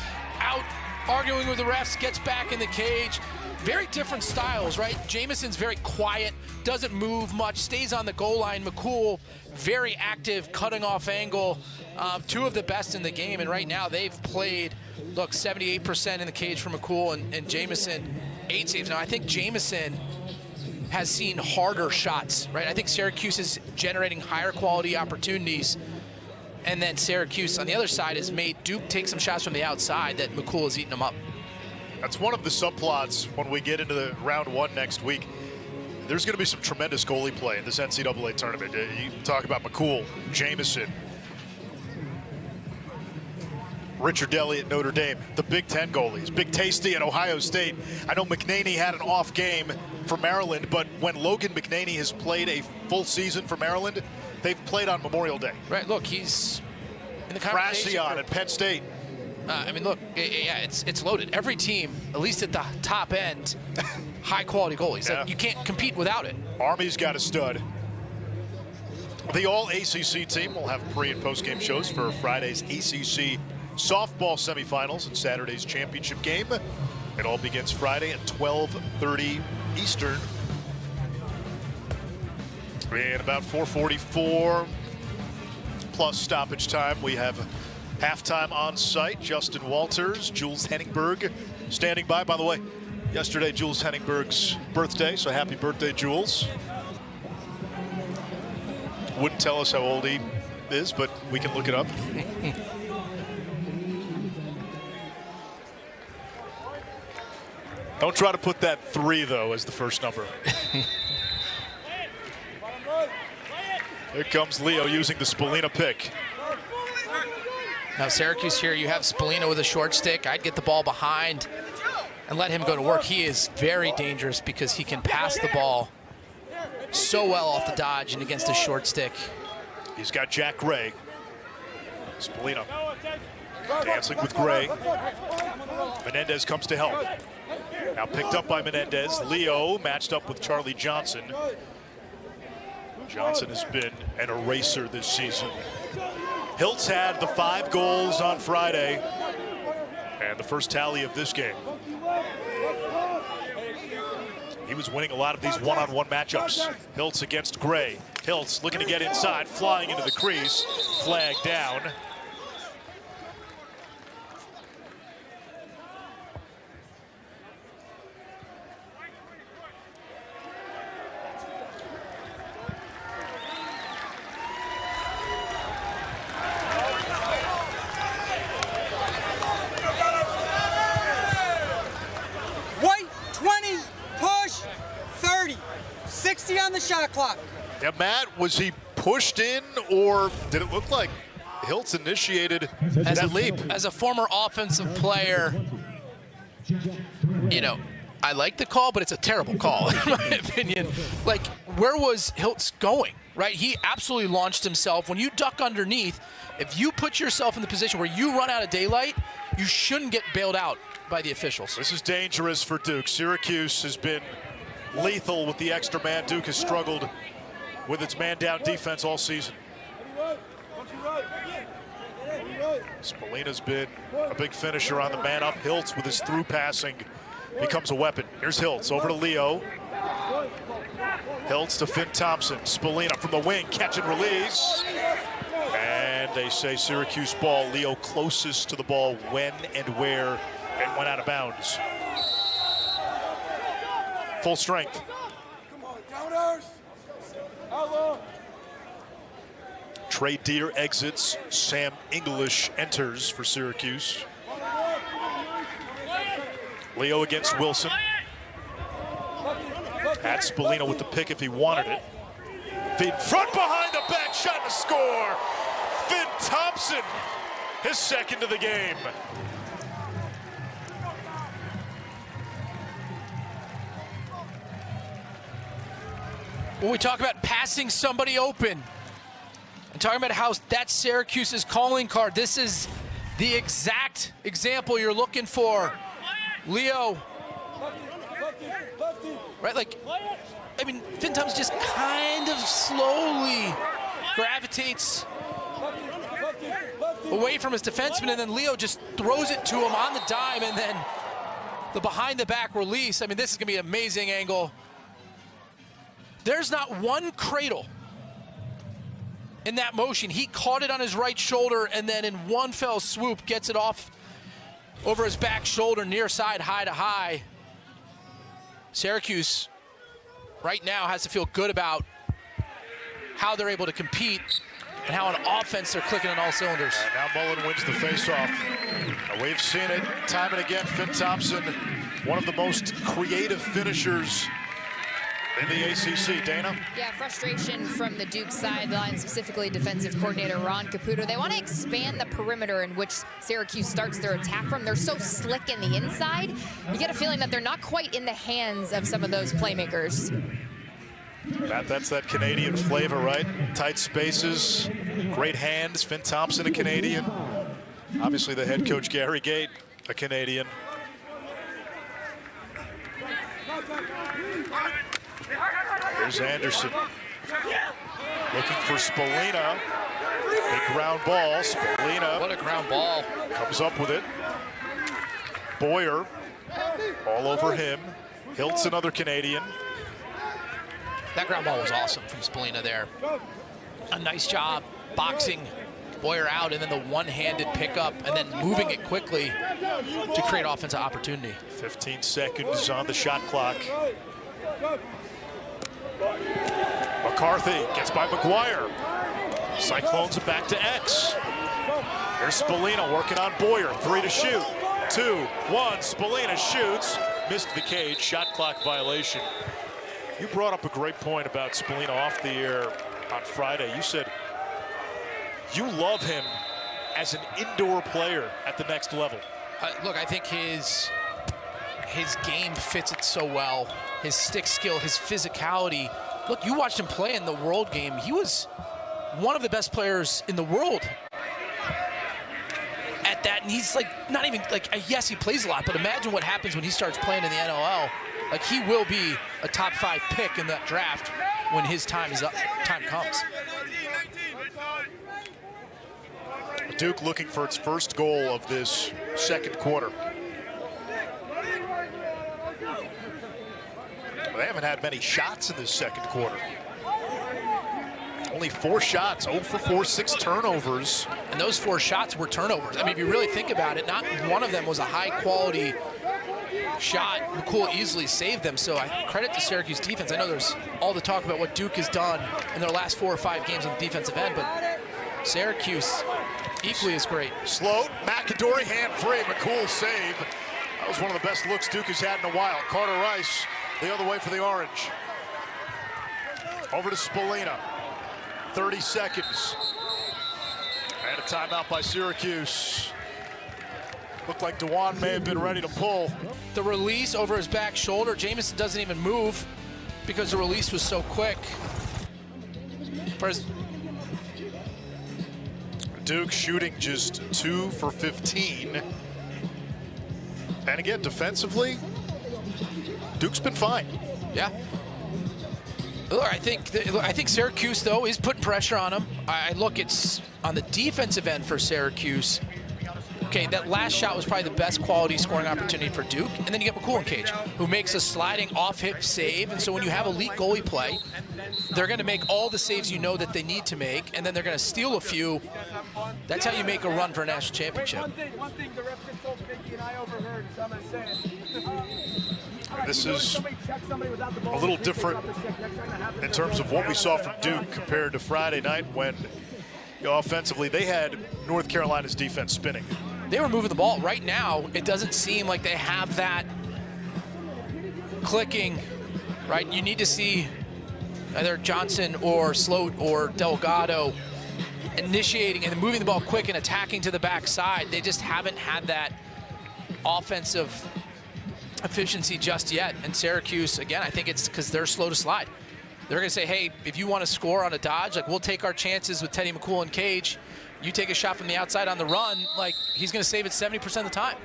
out arguing with the refs, gets back in the cage. Very different styles, right? Jamison's very quiet, doesn't move much, stays on the goal line. McCool, very active, cutting off angle. 2 of the best in the game, and right now they've played, look, 78% in the cage for McCool, and Jamison, 8 saves. Now, I think Jamison has seen harder shots, right? I think Syracuse is generating higher quality opportunities, and then Syracuse on the other side has made Duke take some shots from the outside that McCool is eating them up. That's one of the subplots when we get into the round 1 next week. There's going to be some tremendous goalie play in this NCAA tournament. You talk about McCool, Jamison, Richard Daly at Notre Dame, the Big Ten goalies, Big Tasty at Ohio State. I know McNaney had an off game for Maryland, but when Logan McNaney has played a full season for Maryland, they've played on Memorial Day. Right, look, he's in the conversation. Gracian at Penn State. I mean, look, yeah, it's loaded. Every team, at least at the top end, high-quality goalies. Yeah. Like, you can't compete without it. Army's got a stud. The All-ACC team will have pre- and post-game shows for Friday's ACC softball semifinals and Saturday's championship game. It all begins Friday at 12:30 Eastern. And about 4:44 plus stoppage time, we have halftime on site. Justin Walters, Jules Henningberg standing by. By the way, yesterday Jules Henningberg's birthday, so happy birthday, Jules. Wouldn't tell us how old he is, but we can look it up. Don't try to put that 3, though, as the first number. Here comes Leo using the Spallina pick. Now, Syracuse here, you have Spallina with a short stick. I'd get the ball behind and let him go to work. He is very dangerous because he can pass the ball so well off the dodge and against a short stick. He's got Jack Gray. Spallina dancing with Gray. Menendez comes to help. Now picked up by Menendez. Leo matched up with Charlie Johnson. Johnson has been an eraser this season. Hiltz had the 5 goals on Friday and the first tally of this game. He was winning a lot of these one-on-one matchups. Hiltz against Gray. Hiltz looking to get inside, flying into the crease, flag down. shot clock. Yeah, Matt, was he pushed in, or did it look like Hiltz initiated that leap? As a former offensive player, you know, I like the call, but it's a terrible call, in my opinion. Like, where was Hiltz going, right? He absolutely launched himself. When you duck underneath, if you put yourself in the position where you run out of daylight, you shouldn't get bailed out by the officials. This is dangerous for Duke. Syracuse has been lethal with the extra man. Duke has struggled with its man-down defense all season. Spallina's been a big finisher on the man-up. Hiltz with his through passing becomes a weapon. Here's Hiltz over to Leo. Hiltz to Finn Thompson. Spallina from the wing, catch and release. And they say Syracuse ball. Leo closest to the ball when and where, and went out of bounds. Full strength. Trey Deer exits. Sam English enters for Syracuse. Leo against Wilson. At Spallina with the pick if he wanted it. Feed front behind the back shot to score. Finn Thompson, his second of the game. When we talk about passing somebody open and talking about how that's Syracuse's calling card, this is the exact example you're looking for. Leo, right? Like, I mean, Finn Thompson just kind of slowly gravitates away from his defenseman, and then Leo just throws it to him on the dime, and then the behind the back release. I mean, this is gonna be an amazing angle. There's not one cradle in that motion. He caught it on his right shoulder, and then in one fell swoop gets it off over his back shoulder, near side, high to high. Syracuse right now has to feel good about how they're able to compete and how on offense they're clicking on all cylinders. Now Mullen wins the faceoff. We've seen it time and again. Finn Thompson, one of the most creative finishers in the ACC. Dana? Yeah, frustration from the Duke sideline, specifically defensive coordinator Ron Caputo. They want to expand the perimeter in which Syracuse starts their attack from. They're so slick in the inside. You get a feeling that they're not quite in the hands of some of those playmakers. That's that Canadian flavor, right? Tight spaces, great hands. Finn Thompson, a Canadian. Obviously the head coach, Gary Gate, a Canadian. Here's Anderson. Looking for Spallina. Big ground ball. Spallina. What a ground ball. Comes up with it. Boyer all over him. Hiltz, another Canadian. That ground ball was awesome from Spallina there. A nice job boxing Boyer out, and then the one-handed pickup, and then moving it quickly to create offensive opportunity. 15 seconds on the shot clock. McCarthy gets by McGuire. Cyclones it back to X. Here's Spallina working on Boyer. 3 to shoot. 2, 1. Spallina shoots. Missed the cage. Shot clock violation. You brought up a great point about Spallina off the air on Friday. You said you love him as an indoor player at the next level. Look, I think his game fits it so well. His stick skill, his physicality. Look, you watched him play in the World game. He was one of the best players in the world at that. And he's like, not even like, yes, he plays a lot, but imagine what happens when he starts playing in the NLL. Like, he will be a top 5 pick in that draft when his time is up, time comes. Duke looking for its first goal of this second quarter. They haven't had many shots in this second quarter. Only 4 shots, 0 for 4, 6 turnovers. And those 4 shots were turnovers. I mean, if you really think about it, not one of them was a high-quality shot. McCool easily saved them, so I credit to Syracuse defense. I know there's all the talk about what Duke has done in their last 4 or 5 games on the defensive end, but Syracuse equally as great. Sloat, McAdory, hand-free, McCool save. That was one of the best looks Duke has had in a while. Carter Rice the other way for the Orange. Over to Spallina. 30 seconds. And a timeout by Syracuse. Looked like Dewan may have been ready to pull. The release over his back shoulder, Jamison doesn't even move because the release was so quick. Duke shooting just 2 for 15. And again, defensively, Duke's been fine. Yeah. Look, I think Syracuse, though, is putting pressure on them. I look, it's on the defensive end for Syracuse. Okay, that last shot was probably the best quality scoring opportunity for Duke. And then you get McCool and Cage, who makes a sliding off-hip save. And so when you have elite goalie play, they're going to make all the saves you know that they need to make, and then they're going to steal a few. That's how you make a run for a national championship. One thing the ref just told Vicky and I overheard, so I'm going to say it. This is a little different in terms of what we saw from Duke compared to Friday night when, offensively, they had North Carolina's defense spinning. They were moving the ball. Right now, it doesn't seem like they have that clicking, right? You need to see either Johnson or Sloat or Delgado initiating and moving the ball quick and attacking to the backside. They just haven't had that offensive efficiency just yet. And Syracuse, again, I think it's because they're slow to slide. They're going to say, hey, if you want to score on a dodge, like, we'll take our chances with Teddy McCool and Cage. You take a shot from the outside on the run, like, he's going to save it 70% of the time.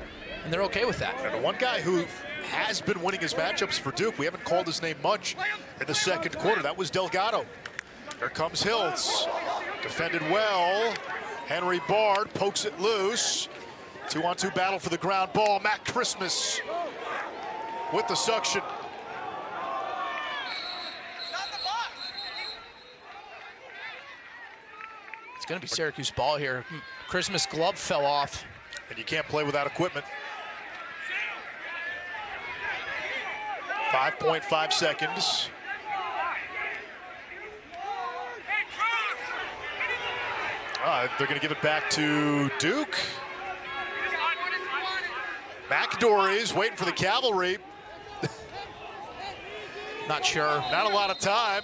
And they're okay with that. And the one guy who has been winning his matchups for Duke, we haven't called his name much in the second quarter. That was Delgado. Here comes Hiltz. Defended well. Henry Bard pokes it loose. 2-on-2 battle for the ground ball. Matt Christmas with the suction. It's going to be Syracuse ball here. Christmas glove fell off. And you can't play without equipment. 5.5 seconds. They're going to give it back to Duke. McAdory's waiting for the cavalry. Not sure. Not a lot of time.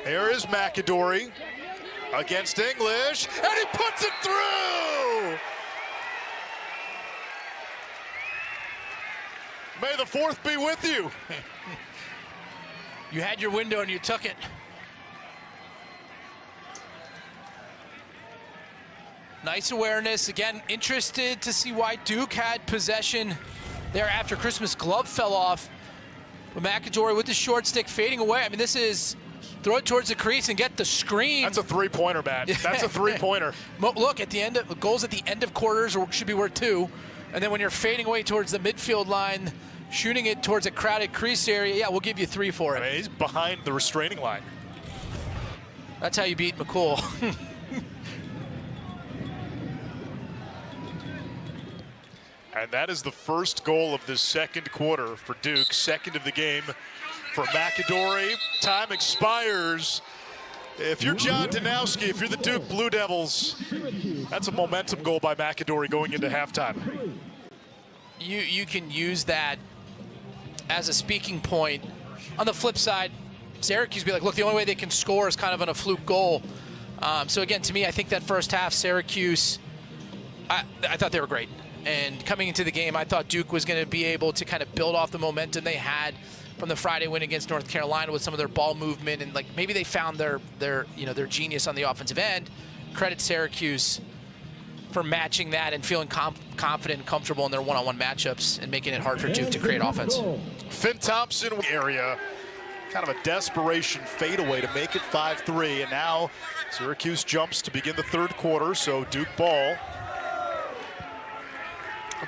Here is McAdory against English, and he puts it through! May the 4th be with you. You had your window and you took it. Nice awareness. Again, interested to see why Duke had possession there after Christmas glove fell off. But McAdory with the short stick fading away. I mean, this is throw it towards the crease and get the screen. That's a three-pointer, Matt. That's a three-pointer. Look, at the end of goals at the end of quarters should be worth 2. And then when you're fading away towards the midfield line, shooting it towards a crowded crease area, yeah, we'll give you 3 for it. I mean, he's behind the restraining line. That's how you beat McCool. And that is the first goal of this second quarter for Duke. Second of the game for McAdory. Time expires. If you're John Danowski, if you're the Duke Blue Devils, that's a momentum goal by McAdory going into halftime. You can use that as a speaking point. On the flip side, Syracuse be like, look, the only way they can score is kind of on a fluke goal. So again, to me, I think that first half, Syracuse, I thought they were great. And coming into the game, I thought Duke was going to be able to kind of build off the momentum they had from the Friday win against North Carolina with some of their ball movement, and like maybe they found their genius on the offensive end. Credit Syracuse for matching that and feeling confident and comfortable in their one-on-one matchups and making it hard for Duke to create offense. Finn Thompson area, kind of a desperation fadeaway to make it 5-3, and now Syracuse jumps to begin the third quarter, so Duke ball.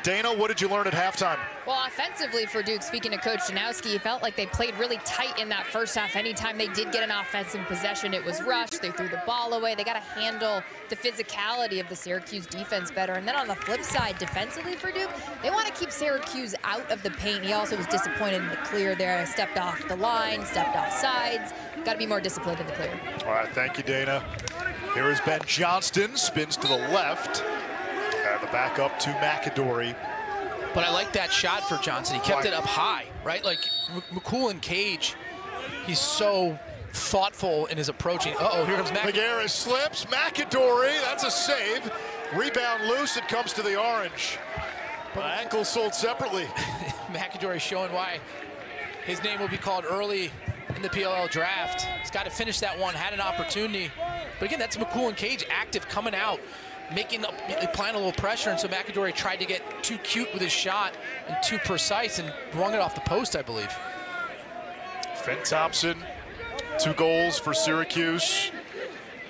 Dana, what did you learn at halftime? Well, offensively for Duke, speaking to Coach Janowski, he felt like they played really tight in that first half. Anytime they did get an offensive possession, it was rushed. They threw the ball away. They got to handle the physicality of the Syracuse defense better. And then on the flip side, defensively for Duke, they want to keep Syracuse out of the paint. He also was disappointed in the clear there. Stepped off the line, stepped off sides. Got to be more disciplined in the clear. All right, thank you, Dana. Here is Ben Johnston, spins to the left. The back up to McAdory. But I like that shot for Johnson. He kept it up high, right? Like McCool and Cage, he's so thoughtful in his approaching. Uh-oh, here comes Figueres slips. McAdory, that's a save. Rebound loose, it comes to the orange. Ankle sold separately. McAdory showing why his name will be called early in the PLL draft. He's got to finish that one, had an opportunity. But again, that's McCool and Cage active, coming out, applying a little pressure, and so McAdory tried to get too cute with his shot and too precise and rung it off the post, I believe. Finn Thompson, 2 goals for Syracuse.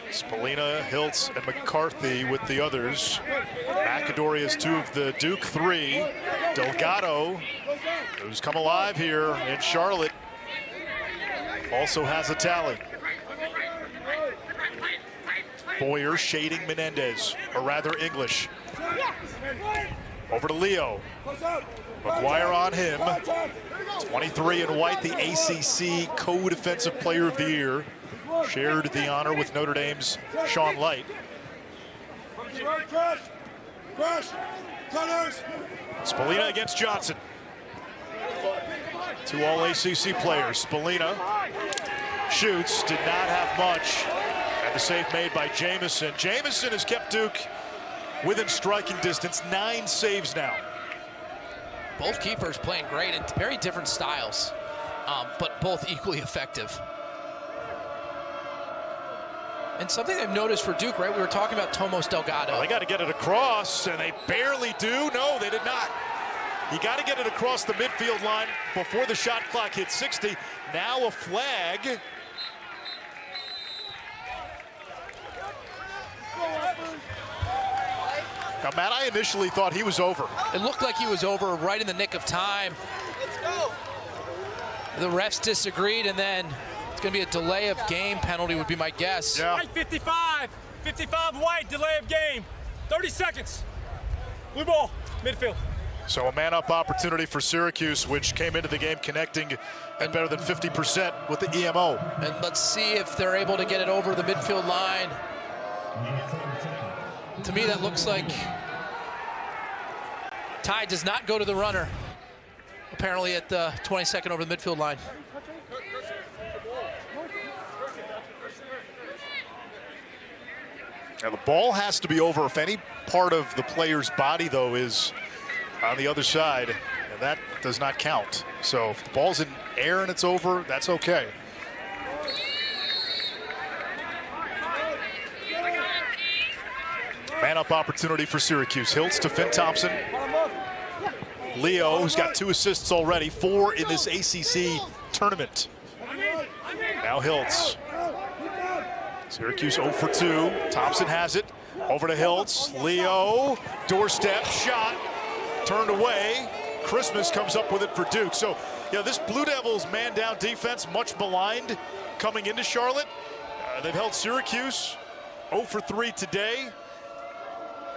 Spallina, Hiltz, and McCarthy with the others. McAdory has 2 of the Duke 3. Delgado, who's come alive here in Charlotte, also has a tally. Boyer shading Menendez, or rather English. Over to Leo. McGuire on him. 23 in white, the ACC Co-Defensive Player of the Year. Shared the honor with Notre Dame's Sean Light. Spallina against Johnson. 2 all-ACC players. Spallina shoots, did not have much. And the save made by Jamison. Jamison has kept Duke within striking distance, 9 saves now. Both keepers playing great in very different styles, but both equally effective. And something I've noticed for Duke, right? We were talking about Tomos Delgado. Well, they got to get it across, and they barely do. No, they did not. You got to get it across the midfield line before the shot clock hits 60. Now a flag. Now, Matt, I initially thought he was over. It looked like he was over right in the nick of time. The refs disagreed, and then it's going to be a delay of game penalty would be my guess. Yeah. White 55. 55 white, delay of game. 30 seconds. Blue ball, midfield. So a man-up opportunity for Syracuse, which came into the game connecting at better than 50% with the EMO. And let's see if they're able to get it over the midfield line. To me, that looks like tie does not go to the runner, apparently at the 22nd over the midfield line. Now the ball has to be over if any part of the player's body, though, is on the other side, and that does not count. So if the ball's in air and it's over, that's okay. Man-up opportunity for Syracuse. Hiltz to Finn Thompson. Leo, who's got 2 assists already, 4 in this ACC tournament. Now Hiltz. Syracuse 0 for 2. Thompson has it. Over to Hiltz. Leo, doorstep, shot, turned away. Christmas comes up with it for Duke. So, yeah, this Blue Devils man-down defense, much maligned coming into Charlotte. They've held Syracuse 0 for 3 today.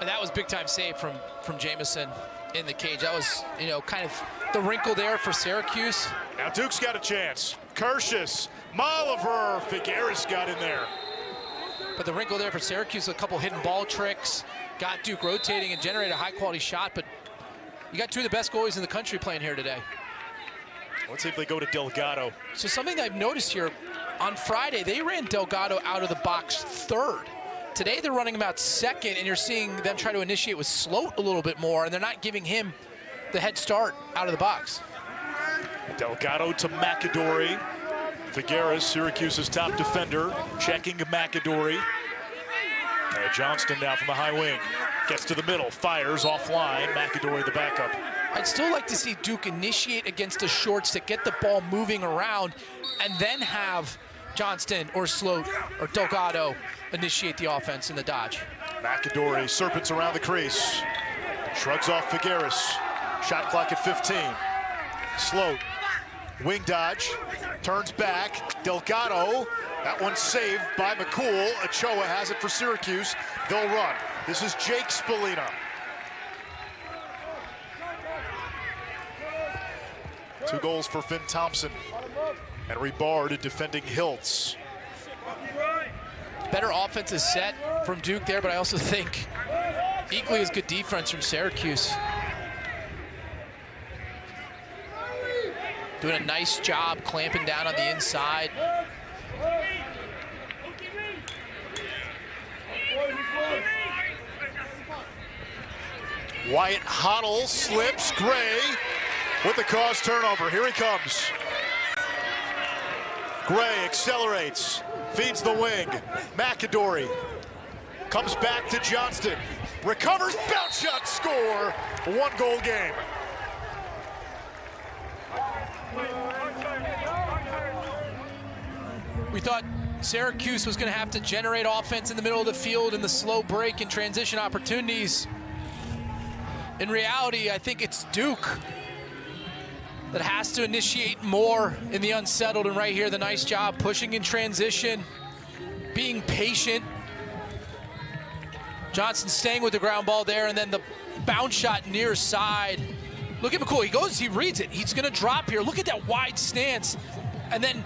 And that was big-time save from Jamison in the cage. That was, you know, kind of the wrinkle there for Syracuse. Now Duke's got a chance. Kershus, Molliver, Figueres got in there. But the wrinkle there for Syracuse, a couple hidden ball tricks, got Duke rotating and generated a high-quality shot, but you got 2 of the best goalies in the country playing here today. Let's see if they go to Delgado. So something I've noticed here, on Friday, they ran Delgado out of the box 3rd. Today they're running him out 2nd, and you're seeing them try to initiate with Sloat a little bit more, and they're not giving him the head start out of the box. Delgado to McAdory. Figueres, Syracuse's top defender, checking McAdory. Johnston now from the high wing. Gets to the middle, fires offline. McAdory the backup. I'd still like to see Duke initiate against the shorts to get the ball moving around, and then have Johnston or Sloat or Delgado initiate the offense in the dodge. McAdory serpents around the crease. Shrugs off Figueres. Shot clock at 15. Sloat, wing dodge, turns back. Delgado, that one's saved by McCool. Ochoa has it for Syracuse. They'll run. This is Jake Spallina. 2 goals for Finn Thompson. And Rebarred defending Hiltz. Better offensive set from Duke there, but I also think equally as good defense from Syracuse. Doing a nice job clamping down on the inside. Wyatt Hoddle slips. Gray with the cause turnover. Here he comes. Gray accelerates, feeds the wing. McAdory comes back to Johnston. Recovers, bounce shot, score. 1-goal game. We thought Syracuse was going to have to generate offense in the middle of the field in the slow break and transition opportunities. In reality, I think it's Duke that has to initiate more in the unsettled, and right here, the nice job pushing in transition, being patient. Johnson staying with the ground ball there, and then the bounce shot near side. Look at McCool, he goes, he reads it. He's gonna drop here. Look at that wide stance. And then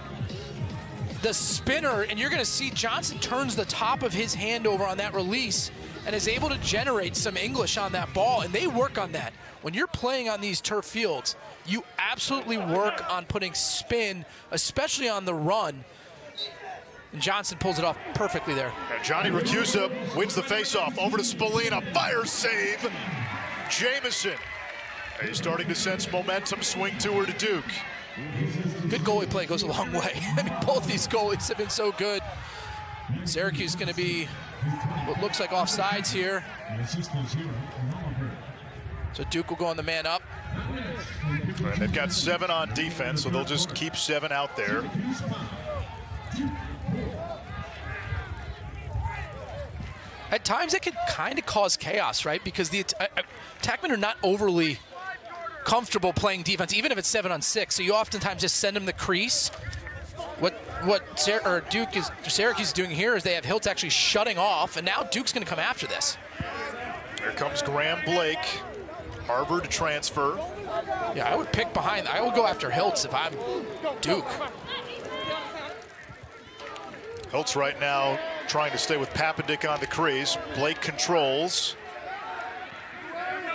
the spinner, and you're gonna see Johnson turns the top of his hand over on that release and is able to generate some English on that ball, and they work on that. When you're playing on these turf fields, you absolutely work on putting spin, especially on the run. And Johnson pulls it off perfectly there. And Johnny Racusa wins the faceoff. Over to Spallina, fire save. Jamison. He's starting to sense momentum, swing to her to Duke. Good goalie play goes a long way. I mean, both these goalies have been so good. Syracuse is going to be what looks like offsides here. So Duke will go on the man up. And they've got 7 on defense, so they'll just keep 7 out there. At times, it can kind of cause chaos, right? Because the attackmen are not overly comfortable playing defense, even if it's 7-on-6. So you oftentimes just send them the crease. What Syracuse is doing here is they have Hiltz actually shutting off, and now Duke's going to come after this. Here comes Graham Blake, Harvard transfer. Yeah, I would pick behind. I would go after Hiltz if I'm Duke. Hiltz right now trying to stay with Papendick on the crease. Blake controls.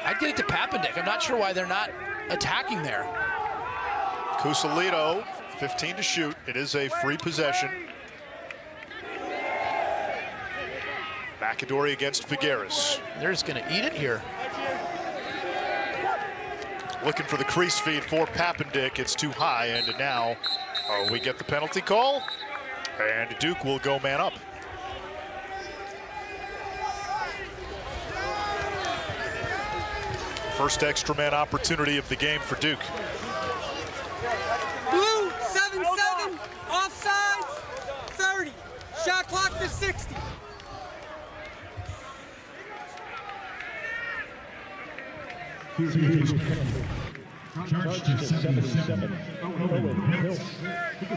I'd get it to Papendick. I'm not sure why they're not attacking there. Cusalito, 15 to shoot. It is a free possession. McAdory against Figueres. They're just going to eat it here. Looking for the crease feed for Papendick. It's too high, and now we get the penalty call, and Duke will go man up. First extra man opportunity of the game for Duke. Blue, 7-7, offsides, 30. Shot clock to 60. Charged to 77.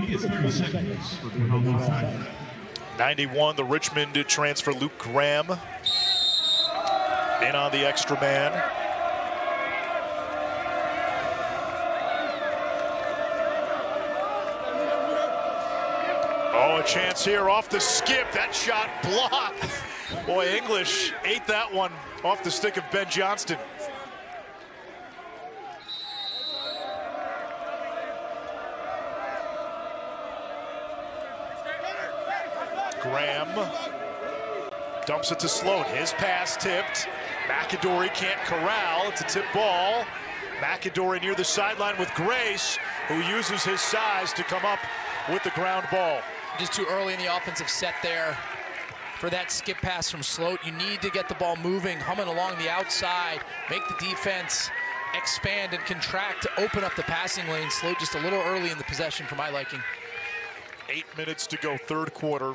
He is 30 seconds for the outside. 91, the Richmond transfer Luke Graham in on the extra man. Oh, a chance here off the skip. That shot blocked. Boy, English ate that one off the stick of Ben Johnston. Graham dumps it to Sloan. His pass tipped. McAdory can't corral. It's a tip ball. McAdory near the sideline with Grace, who uses his size to come up with the ground ball. Just too early in the offensive set there for that skip pass from Sloat. You need to get the ball moving, humming along the outside, make the defense expand and contract to open up the passing lane. Sloat just a little early in the possession for my liking. 8 minutes to go, third quarter.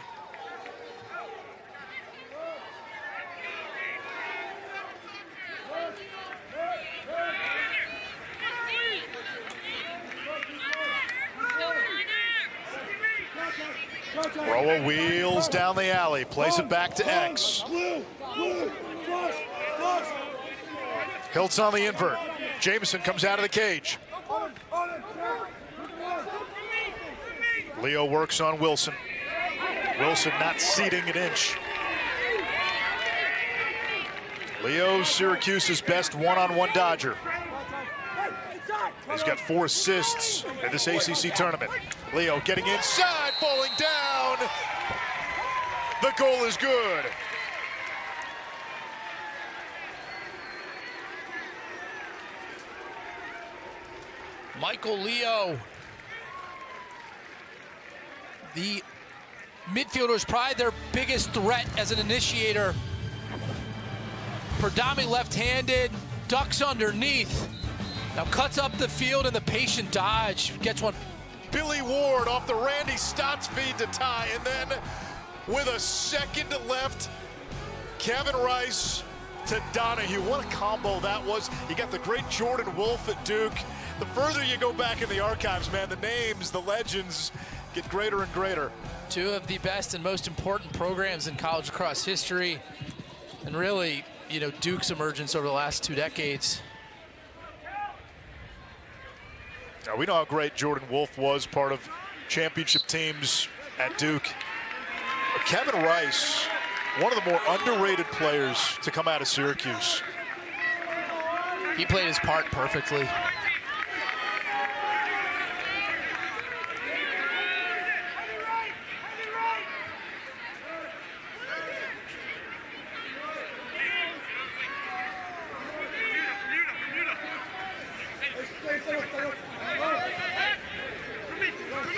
Roa wheels down the alley, plays it back to X. Hiltz on the invert. Jamison comes out of the cage. Leo works on Wilson. Wilson not ceding an inch. Leo, Syracuse's best one-on-one Dodger. He's got 4 assists in this ACC tournament. Leo getting inside, falling down. The goal is good. Michael Leo. The midfielder is probably their biggest threat as an initiator. Predominantly left-handed, ducks underneath. Now cuts up the field and the patient dodge. Gets one. Billy Ward off the Randy Stotts feed to tie, and then with a second left, Kevin Rice to Donahue. What a combo that was. You got the great Jordan Wolf at Duke. The further you go back in the archives, man, the names, the legends get greater and greater. Two of the best and most important programs in college lacrosse history, and really, you know, Duke's emergence over the last 2 decades. Now, we know how great Jordan Wolf was, part of championship teams at Duke. But Kevin Rice, one of the more underrated players to come out of Syracuse. He played his part perfectly.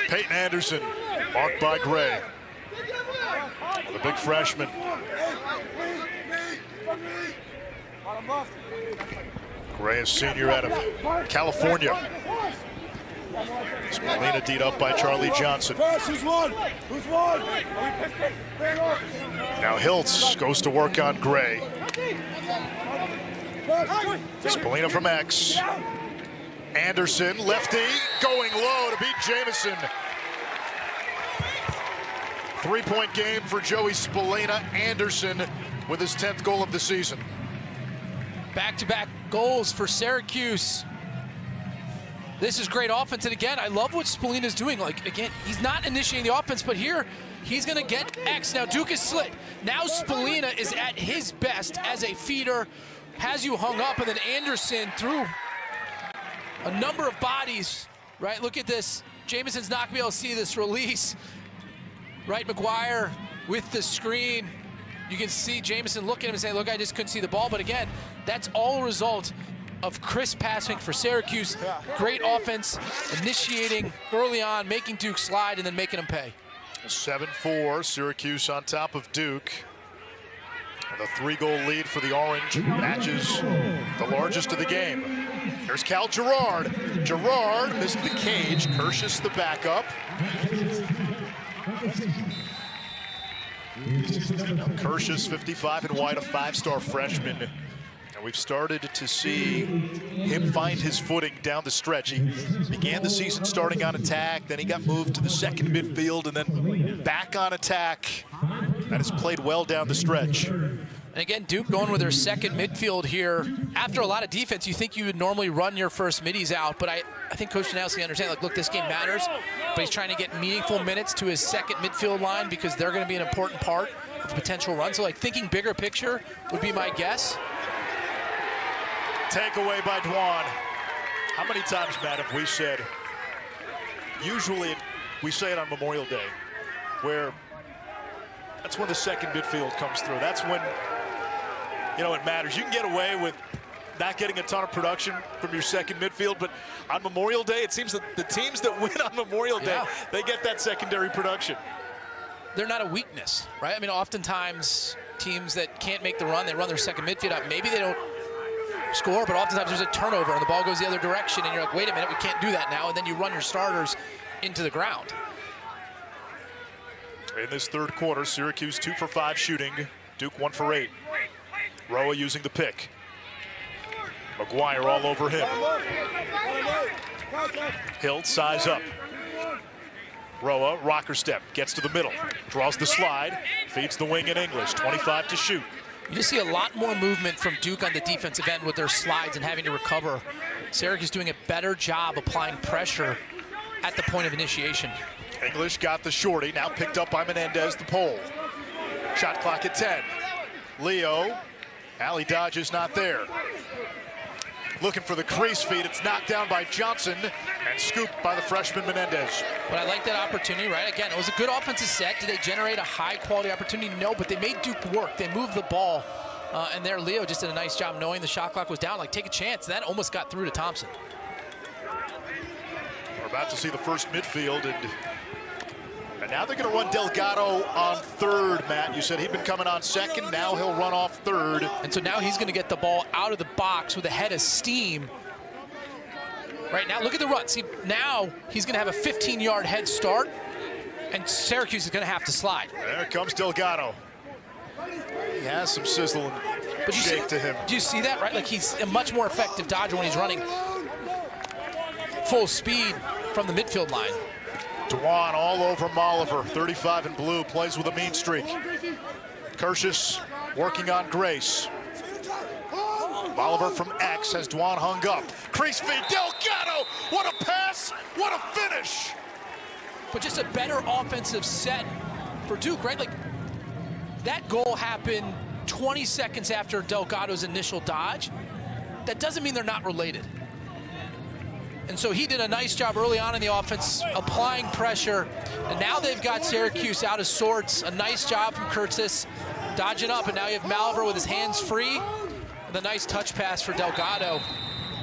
Peyton Anderson, marked by Gray. The big freshman. Gray is senior out of California. Spallina teed up by Charlie Johnson. Who's one? Now Hiltz goes to work on Gray. Spallina from X. Anderson, lefty, going low to beat Jamison. 3-point game for Joey Spallina. Anderson with his 10th goal of the season. Back-to-back goals for Syracuse. This is great offense, and again, I love what Spallina's doing. Like, again, he's not initiating the offense, but here, he's gonna get X. Now Duke is slit. Now Spallina is at his best as a feeder, has you hung up, and then Anderson through a number of bodies, right? Look at this. Jamison's not gonna be able to see this release. Right, McGuire with the screen. You can see Jamison look at him and say, look, I just couldn't see the ball. But again, that's all a result of crisp passing for Syracuse. Great offense, initiating early on, making Duke slide, and then making them pay. 7-4, Syracuse on top of Duke. The 3-goal lead for the Orange matches the largest of the game. There's Cal Gerard. Gerard missed the cage. Curtius the backup. Curtius, 55 and white, a 5-star freshman. And we've started to see him find his footing down the stretch. He began the season starting on attack, then he got moved to the second midfield, and then back on attack. And has played well down the stretch. And again, Duke going with their second midfield here. After a lot of defense, you think you would normally run your first middies out, but I think Coach Janowski understands, like, look, this game matters, but he's trying to get meaningful minutes to his second midfield line because they're going to be an important part of the potential run. So, like, thinking bigger picture would be my guess. Takeaway by Dwan. How many times, Matt, have we said, usually we say it on Memorial Day, where that's when the second midfield comes through. That's when, you know, it matters. You can get away with not getting a ton of production from your second midfield, but on Memorial Day, it seems that the teams that win on Memorial Day, they get that secondary production. They're not a weakness, right? I mean, oftentimes teams that can't make the run, they run their second midfield up. Maybe they don't score, but oftentimes there's a turnover and the ball goes the other direction and you're like, wait a minute, we can't do that now, and then you run your starters into the ground. In this third quarter, Syracuse 2 for 5 shooting, Duke 1 for 8. Roa using the pick. McGuire all over him. Hilt size up. Roa, rocker step, gets to the middle, draws the slide, feeds the wing in English, 25 to shoot. You just see a lot more movement from Duke on the defensive end with their slides and having to recover. Syracuse doing a better job applying pressure at the point of initiation. English got the shorty, now picked up by Menendez, the pole. Shot clock at 10. Leo, alley dodge is not there. Looking for the crease feed, it's knocked down by Johnson and scooped by the freshman Menendez. But I like that opportunity, right? Again, it was a good offensive set. Did they generate a high-quality opportunity? No, but they made Duke work. They moved the ball, and there Leo just did a nice job knowing the shot clock was down. Like, take a chance. That almost got through to Thompson. We're about to see the first midfield, and now they're going to run Delgado on third, Matt. You said he'd been coming on second. Now he'll run off third. And so now he's going to get the ball out of the box with a head of steam. Right now, look at the run. See, now he's going to have a 15-yard head start, and Syracuse is going to have to slide. There comes Delgado. He has some sizzle and shake to him. Do you see that, right? Like, he's a much more effective dodger when he's running full speed from the midfield line. Dwan all over Molliver, 35 in blue, plays with a mean streak. Curtius working on Grace. Molliver from X has Dwan hung up. Crease feed, Delgado, what a pass, what a finish. But just a better offensive set for Duke, right? Like, that goal happened 20 seconds after Delgado's initial dodge. That doesn't mean they're not related. And so he did a nice job early on in the offense, applying pressure. And now they've got Syracuse out of sorts. A nice job from Curtis, dodging up. And now you have Malver with his hands free. And a nice touch pass for Delgado.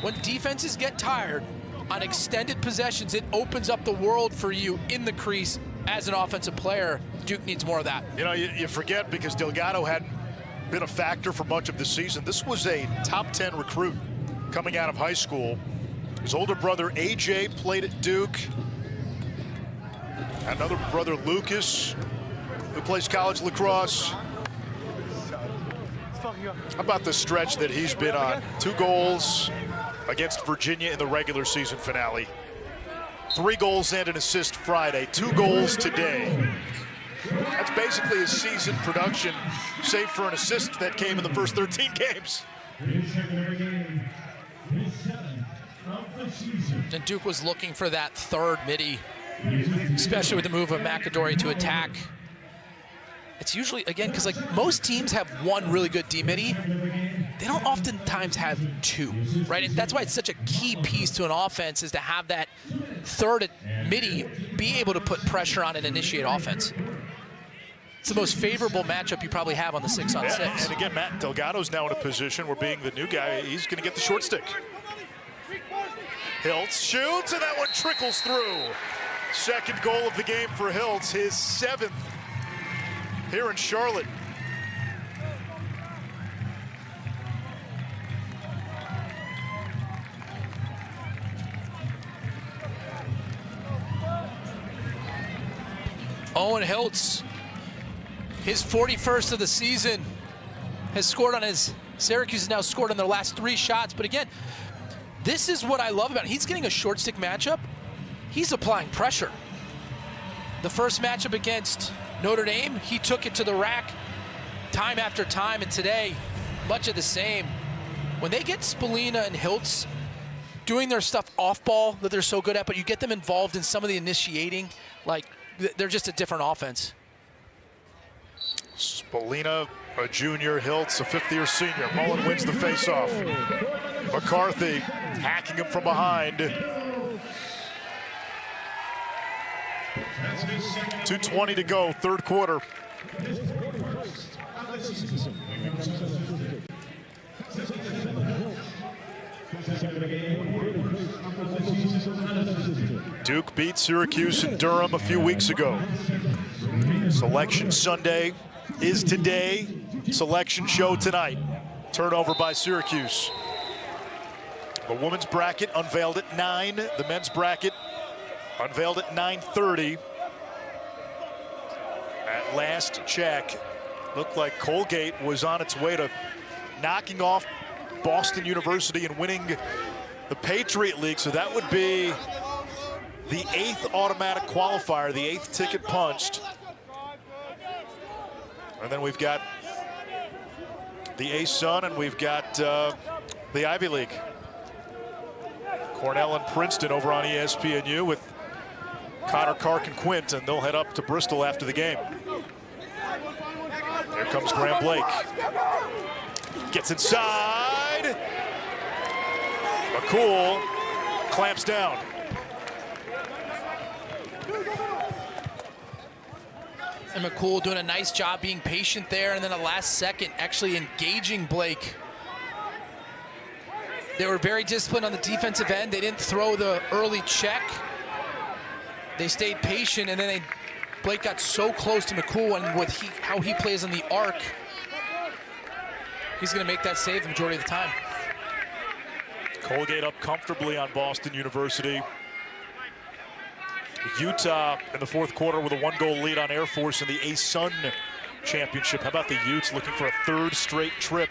When defenses get tired on extended possessions, it opens up the world for you in the crease as an offensive player. Duke needs more of that. You know, you forget because Delgado hadn't been a factor for much of the season. This was a top 10 recruit coming out of high school. His older brother, AJ, played at Duke. Another brother, Lucas, who plays college lacrosse. How about the stretch that he's been on? 2 goals against Virginia in the regular season finale. 3 goals and an assist Friday. 2 goals today. That's basically his season production, save for an assist that came in the first 13 games. And Duke was looking for that third midi, especially with the move of McAdory to attack. It's usually, again, because like most teams have one really good D-midi, they don't oftentimes have 2, right? And that's why it's such a key piece to an offense, is to have that third midi be able to put pressure on and initiate offense. It's the most favorable matchup you probably have on the 6-on-6. Yeah, and again, Matt Delgado's now in a position where, being the new guy, he's going to get the short stick. Hiltz shoots, and that one trickles through. Second goal of the game for Hiltz, his 7th here in Charlotte. Owen Hiltz, his 41st of the season, has scored on his, Syracuse has now scored on their last 3 shots. But again, this is what I love about it. He's getting a short stick matchup. He's applying pressure. The first matchup against Notre Dame, he took it to the rack time after time, and today, much of the same. When they get Spallina and Hiltz doing their stuff off ball that they're so good at, but you get them involved in some of the initiating, like, they're just a different offense. Spallina, a junior, Hiltz, a 5th-year senior. Mullen wins the faceoff. McCarthy hacking him from behind. 2:20 to go, 3rd quarter. Duke beat Syracuse and Durham a few weeks ago. Selection Sunday is today. Selection show tonight. Turnover by Syracuse. The women's bracket unveiled at 9. The men's bracket unveiled at 9:30. At last check, looked like Colgate was on its way to knocking off Boston University and winning the Patriot League. So that would be the 8th automatic qualifier, the 8th ticket punched. And then we've got the A-Sun, and we've got the Ivy League. Cornell and Princeton over on ESPNU with Connor, Kark, and Quint, and they'll head up to Bristol after the game. Here comes Graham Blake. Gets inside. McCool clamps down. And McCool doing a nice job being patient there, and then a last second actually engaging Blake. They were very disciplined on the defensive end. They didn't throw the early check. they stayed patient, and then Blake got so close to McCool, and with how he plays on the arc, he's going to make that save the majority of the time. Colgate up comfortably on Boston University. Utah in the fourth quarter with a 1-goal lead on Air Force in the ASUN championship. How about the Utes looking for a third straight trip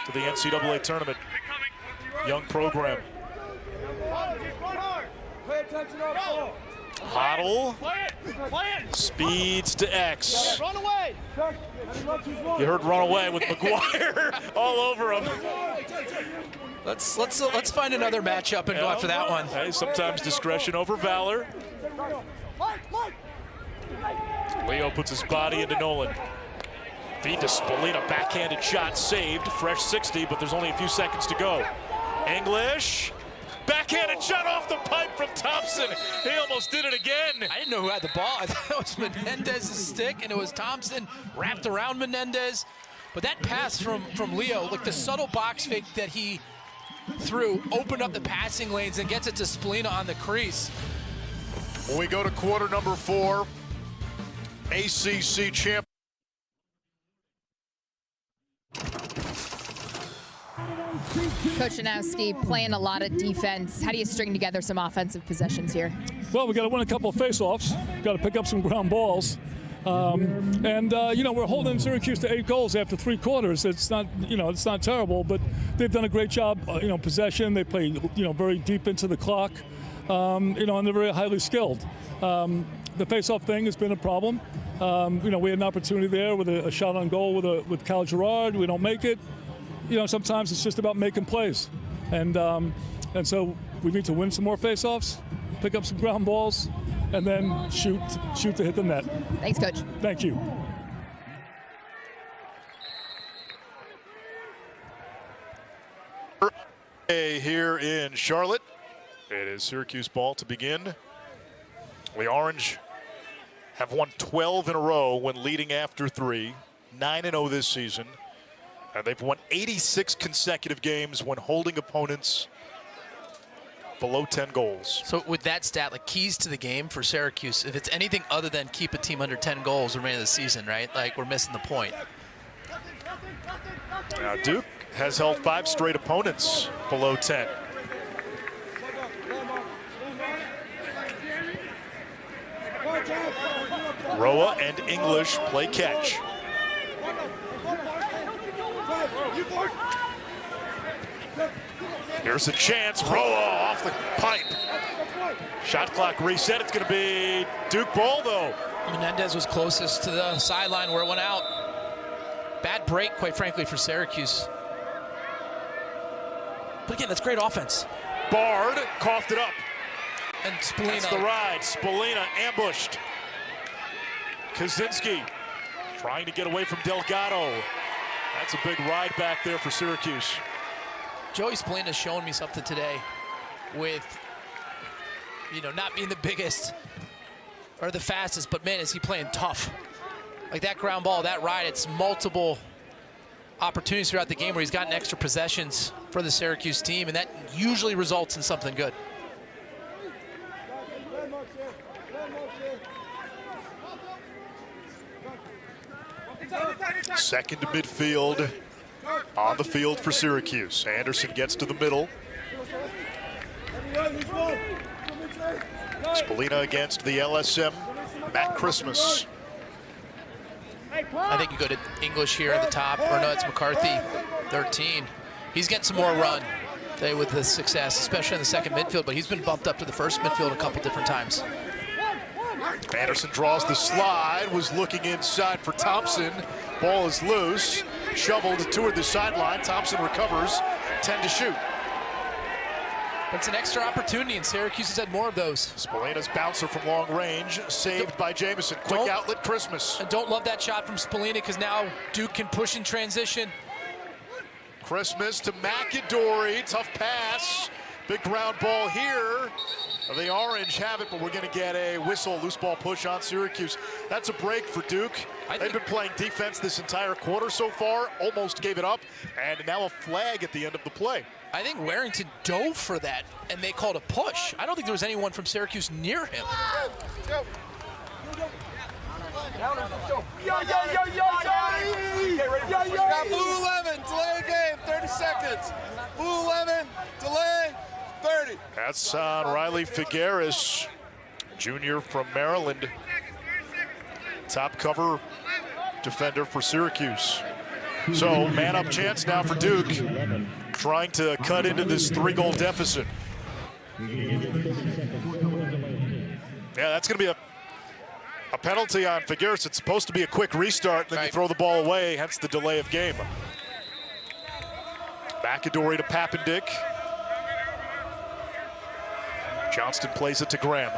to the NCAA tournament? Young program. Hoddle speeds to X. You heard run away with McGuire all over him. Let's find another matchup and go after that one. Hey, sometimes discretion over valor. Leo puts his body into Nolan. Feed to Spolina, backhanded shot saved. Fresh 60, but there's only a few seconds to go. English, backhanded shot off the pipe from Thompson. He almost did it again. I didn't know who had the ball. I thought it was Menendez's stick, and it was Thompson wrapped around Menendez. But that pass from Leo, like the subtle box fake that he threw, opened up the passing lanes and gets it to Spolina on the crease. When we go to quarter number 4, ACC champ. Coach Janowski playing a lot of defense. How do you string together some offensive possessions here? Well, we got to win a couple of face-offs. Got to pick up some ground balls. You know, we're holding Syracuse to 8 goals after 3 quarters. It's not, you know, it's not terrible, but they've done a great job, you know, possession. They play, you know, very deep into the clock, you know, and they're very highly skilled. The face-off thing has been a problem. You know, we had an opportunity there with a shot on goal with Cal Gerard. We don't make it. You know, sometimes it's just about making plays. And so we need to win some more face-offs, pick up some ground balls, and then shoot to hit the net. Thanks, Coach. Thank you. Here in Charlotte, it is Syracuse ball to begin. The Orange have won 12 in a row when leading after 3, 9-0 this season. And they've won 86 consecutive games when holding opponents below 10 goals. So with that stat, like keys to the game for Syracuse, if it's anything other than keep a team under 10 goals the remainder of the season, right? Like we're missing the point. Now Duke has held 5 straight opponents below 10. Roa and English play catch. Here's a chance. Roa off the pipe. Shot clock reset. It's going to be Duke ball, though. Menendez was closest to the sideline where it went out. Bad break, quite frankly, for Syracuse. But again, that's great offense. Bard coughed it up. And Spolina. That's the ride. Spolina ambushed. Kaczynski trying to get away from Delgado. That's a big ride back there for Syracuse. Joey Spolina's shown me something today with, you know, not being the biggest or the fastest, but man, is he playing tough. Like that ground ball, that ride, it's multiple opportunities throughout the game where he's gotten extra possessions for the Syracuse team, and that usually results in something good. Second to midfield on the field for Syracuse. Anderson gets to the middle. Spolina against the LSM, Matt Christmas. I think you go to English here at the top, or no, it's McCarthy, 13. He's getting some more run today with the success, especially in the second midfield, but he's been bumped up to the first midfield a couple different times. Anderson draws the slide, was looking inside for Thompson. Ball is loose, shoveled toward the sideline. Thompson recovers, 10 to shoot. It's an extra opportunity, and Syracuse has had more of those. Spolina's bouncer from long range, saved by Jamison. Quick outlet, Christmas. And don't love that shot from Spolina because now Duke can push in transition. Christmas to McAdory, tough pass. Big ground ball here. The Orange have it, but we're going to get a whistle, loose ball push on Syracuse. That's a break for Duke. They've been playing defense this entire quarter so far, almost gave it up, and now a flag at the end of the play. I think Warrington dove for that, and they called a push. I don't think there was anyone from Syracuse near him. Got blue 11, delay game, 30 seconds. Blue 11, delay, 30. That's on Riley Figueres, junior from Maryland. Top cover defender for Syracuse. So man-up chance now for Duke, trying to cut into this 3-goal deficit. Yeah, that's going to be a penalty on Figueres. It's supposed to be a quick restart, then you throw the ball away, hence the delay of game. McAdory to Papendick. Johnston plays it to Graham.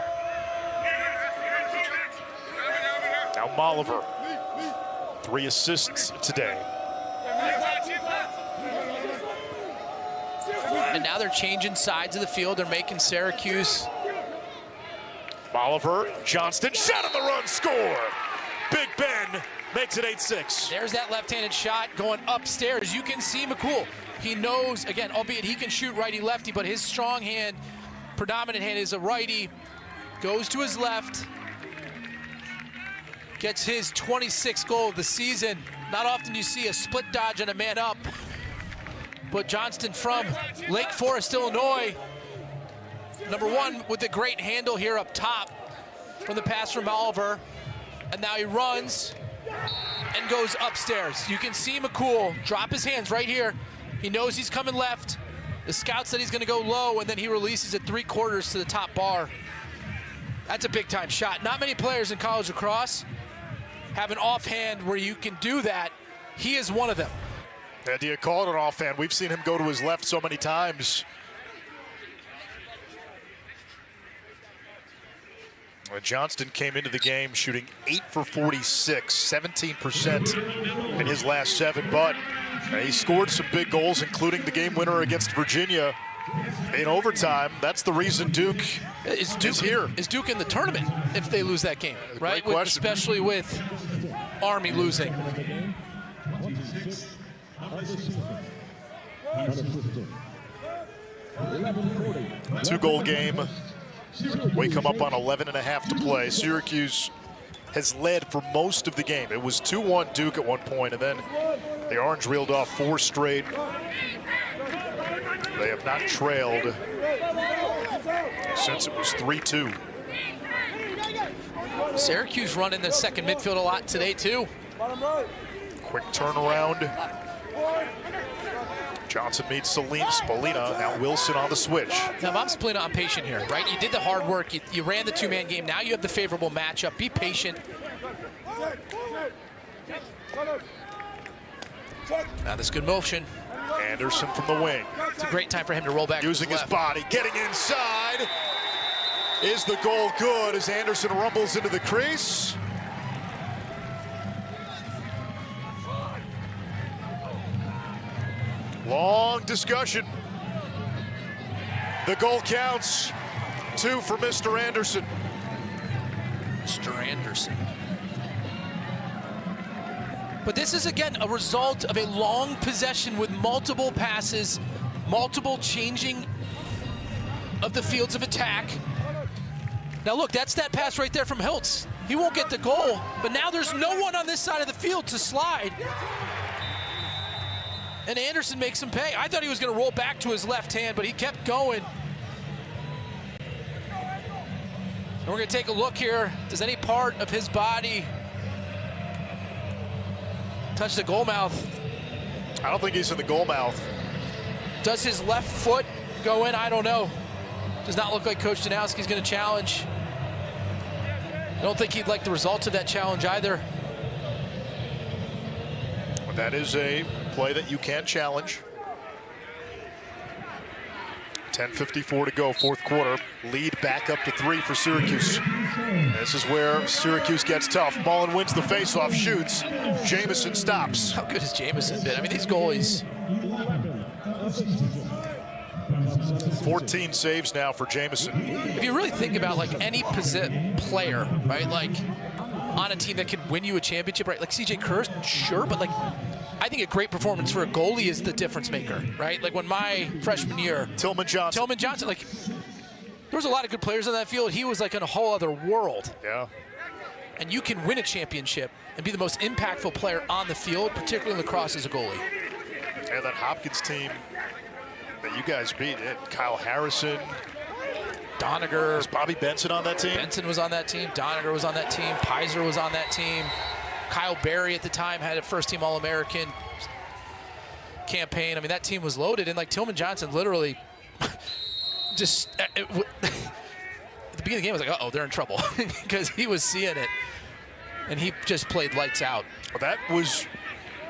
Now Molliver. 3 assists today. And now they're changing sides of the field. They're making Syracuse. Molliver, Johnston, shot on the run, score! Big Ben makes it 8-6. There's that left-handed shot going upstairs. You can see McCool. He knows, again, albeit he can shoot righty-lefty, but his strong hand, predominant hand is a righty. Goes to his left. Gets his 26th goal of the season. Not often you see a split dodge on a man up. But Johnston from Lake Forest, Illinois. #1 with the great handle here up top from the pass from Oliver. And now he runs and goes upstairs. You can see McCool drop his hands right here. He knows he's coming left. The scout said he's going to go low, and then he releases it 3/4 to the top bar. That's a big-time shot. Not many players in college lacrosse have an offhand where you can do that. He is one of them. Yeah, do you call it an offhand? We've seen him go to his left so many times. Johnston came into the game shooting 8 for 46, 17% in his last 7, but he scored some big goals, including the game winner against Virginia in overtime. That's the reason Duke is here. Is Duke in the tournament if they lose that game, right? Great question. Especially with Army losing. 2-goal game. We come up on 11.5 to play. Syracuse has led for most of the game. It was 2-1 Duke at one point, and then the Orange reeled off 4 straight. They have not trailed since it was 3-2. Syracuse running the second midfield a lot today, too. Quick turnaround. Johnson meets Spallina. Now Wilson on the switch. Now, Bob Spallina, I'm patient here, right? You did the hard work. You ran the 2-man game. Now you have the favorable matchup. Be patient. Now this good motion. Anderson from the wing. It's a great time for him to roll back. Using his body, getting inside. Is the goal good as Anderson rumbles into the crease? Long discussion. The goal counts. 2 for Mr. Anderson. Mr. Anderson. But this is, again, a result of a long possession with multiple passes, multiple changing of the fields of attack. Now, look, that's that pass right there from Hiltz. He won't get the goal, but now there's no one on this side of the field to slide. And Anderson makes him pay. I thought he was going to roll back to his left hand, but he kept going. And we're going to take a look here. Does any part of his body touch the goal mouth? I don't think he's in the goal mouth. Does his left foot go in? I don't know. Does not look like Coach Danowski's going to challenge. I don't think he'd like the results of that challenge either. That is a play that you can challenge. 10:54 to go, 4th quarter. Lead back up to 3 for Syracuse. This is where Syracuse gets tough. Mullen wins the faceoff, shoots. Jamison stops. How good has Jamison been? I mean, these goalies. 14 saves now for Jamison. If you really think about like any player, right, like on a team that can win you a championship, right, like CJ Kerr, sure, but like I think a great performance for a goalie is the difference maker, right? Like when my freshman year, Tillman Johnson, like there was a lot of good players on that field. He was like in a whole other world. Yeah. And you can win a championship and be the most impactful player on the field, particularly in lacrosse as a goalie. Yeah, that Hopkins team that you guys beat, Kyle Harrison, Doniger. Was Bobby Benson on that team? Benson was on that team. Doniger was on that team. Pizer was on that team. Kyle Berry at the time had a first-team All-American campaign. I mean, that team was loaded. And, like, Tillman Johnson literally just at the beginning of the game, I was like, uh-oh, they're in trouble because he was seeing it. And he just played lights out. Well, that was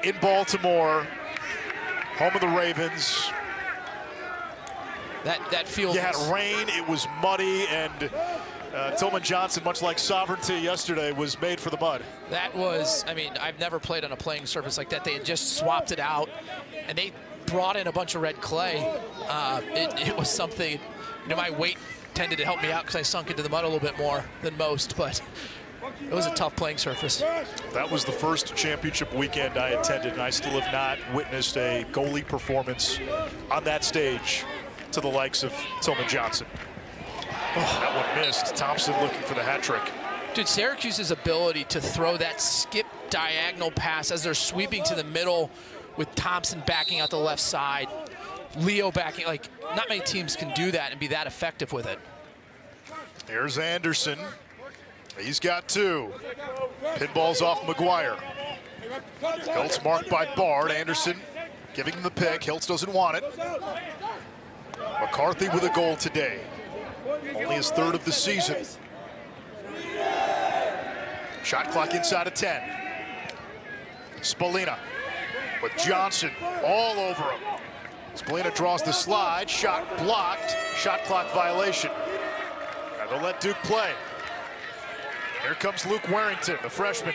in Baltimore, home of the Ravens. That field. You had rain, it was muddy, and Tillman Johnson, much like Sovereignty yesterday, was made for the mud. That was, I mean, I've never played on a playing surface like that. They had just swapped it out, and they brought in a bunch of red clay. It was something, you know, my weight tended to help me out because I sunk into the mud a little bit more than most, but it was a tough playing surface. That was the first championship weekend I attended, and I still have not witnessed a goalie performance on that stage to the likes of Tillman Johnson. Oh, that one missed. Thompson looking for the hat trick. Dude, Syracuse's ability to throw that skip diagonal pass as they're sweeping to the middle with Thompson backing out the left side, Leo backing, like, not many teams can do that and be that effective with it. Here's Anderson. He's got two. Pinball's off McGuire. Hiltz marked by Bard. Anderson giving him the pick. Hiltz doesn't want it. McCarthy with a goal today. Only his third of the season. Shot clock inside of 10. Spallina with Johnson all over him. Spallina draws the slide. Shot blocked. Shot clock violation. Now they'll let Duke play. Here comes Luke Warrington, the freshman.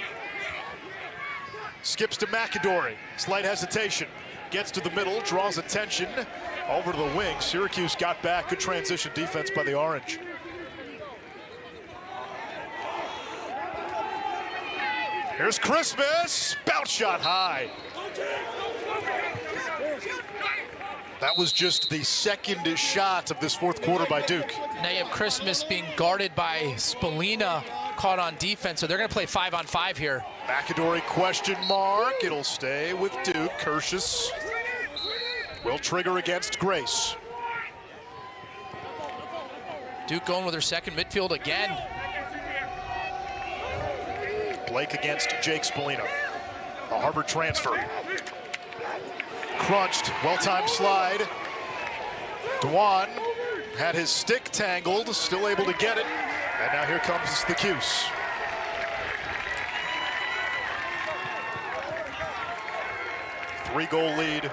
Skips to McAdory. Slight hesitation. Gets to the middle, draws attention. Over to the wing. Syracuse got back. Good transition defense by the Orange. Here's Christmas. Bounce shot high. That was just the second shot of this fourth quarter by Duke. Now you have Christmas being guarded by Spallina, caught on defense, so they're going to play 5-on-5 here. McAdory question mark. It'll stay with Duke. Curtius will trigger against Grace. Duke going with their second midfield again. Blake against Jake Spallina. A Harvard transfer. Crunched, well-timed slide. Dwan had his stick tangled, still able to get it. And now here comes the Cuse. Three-goal lead.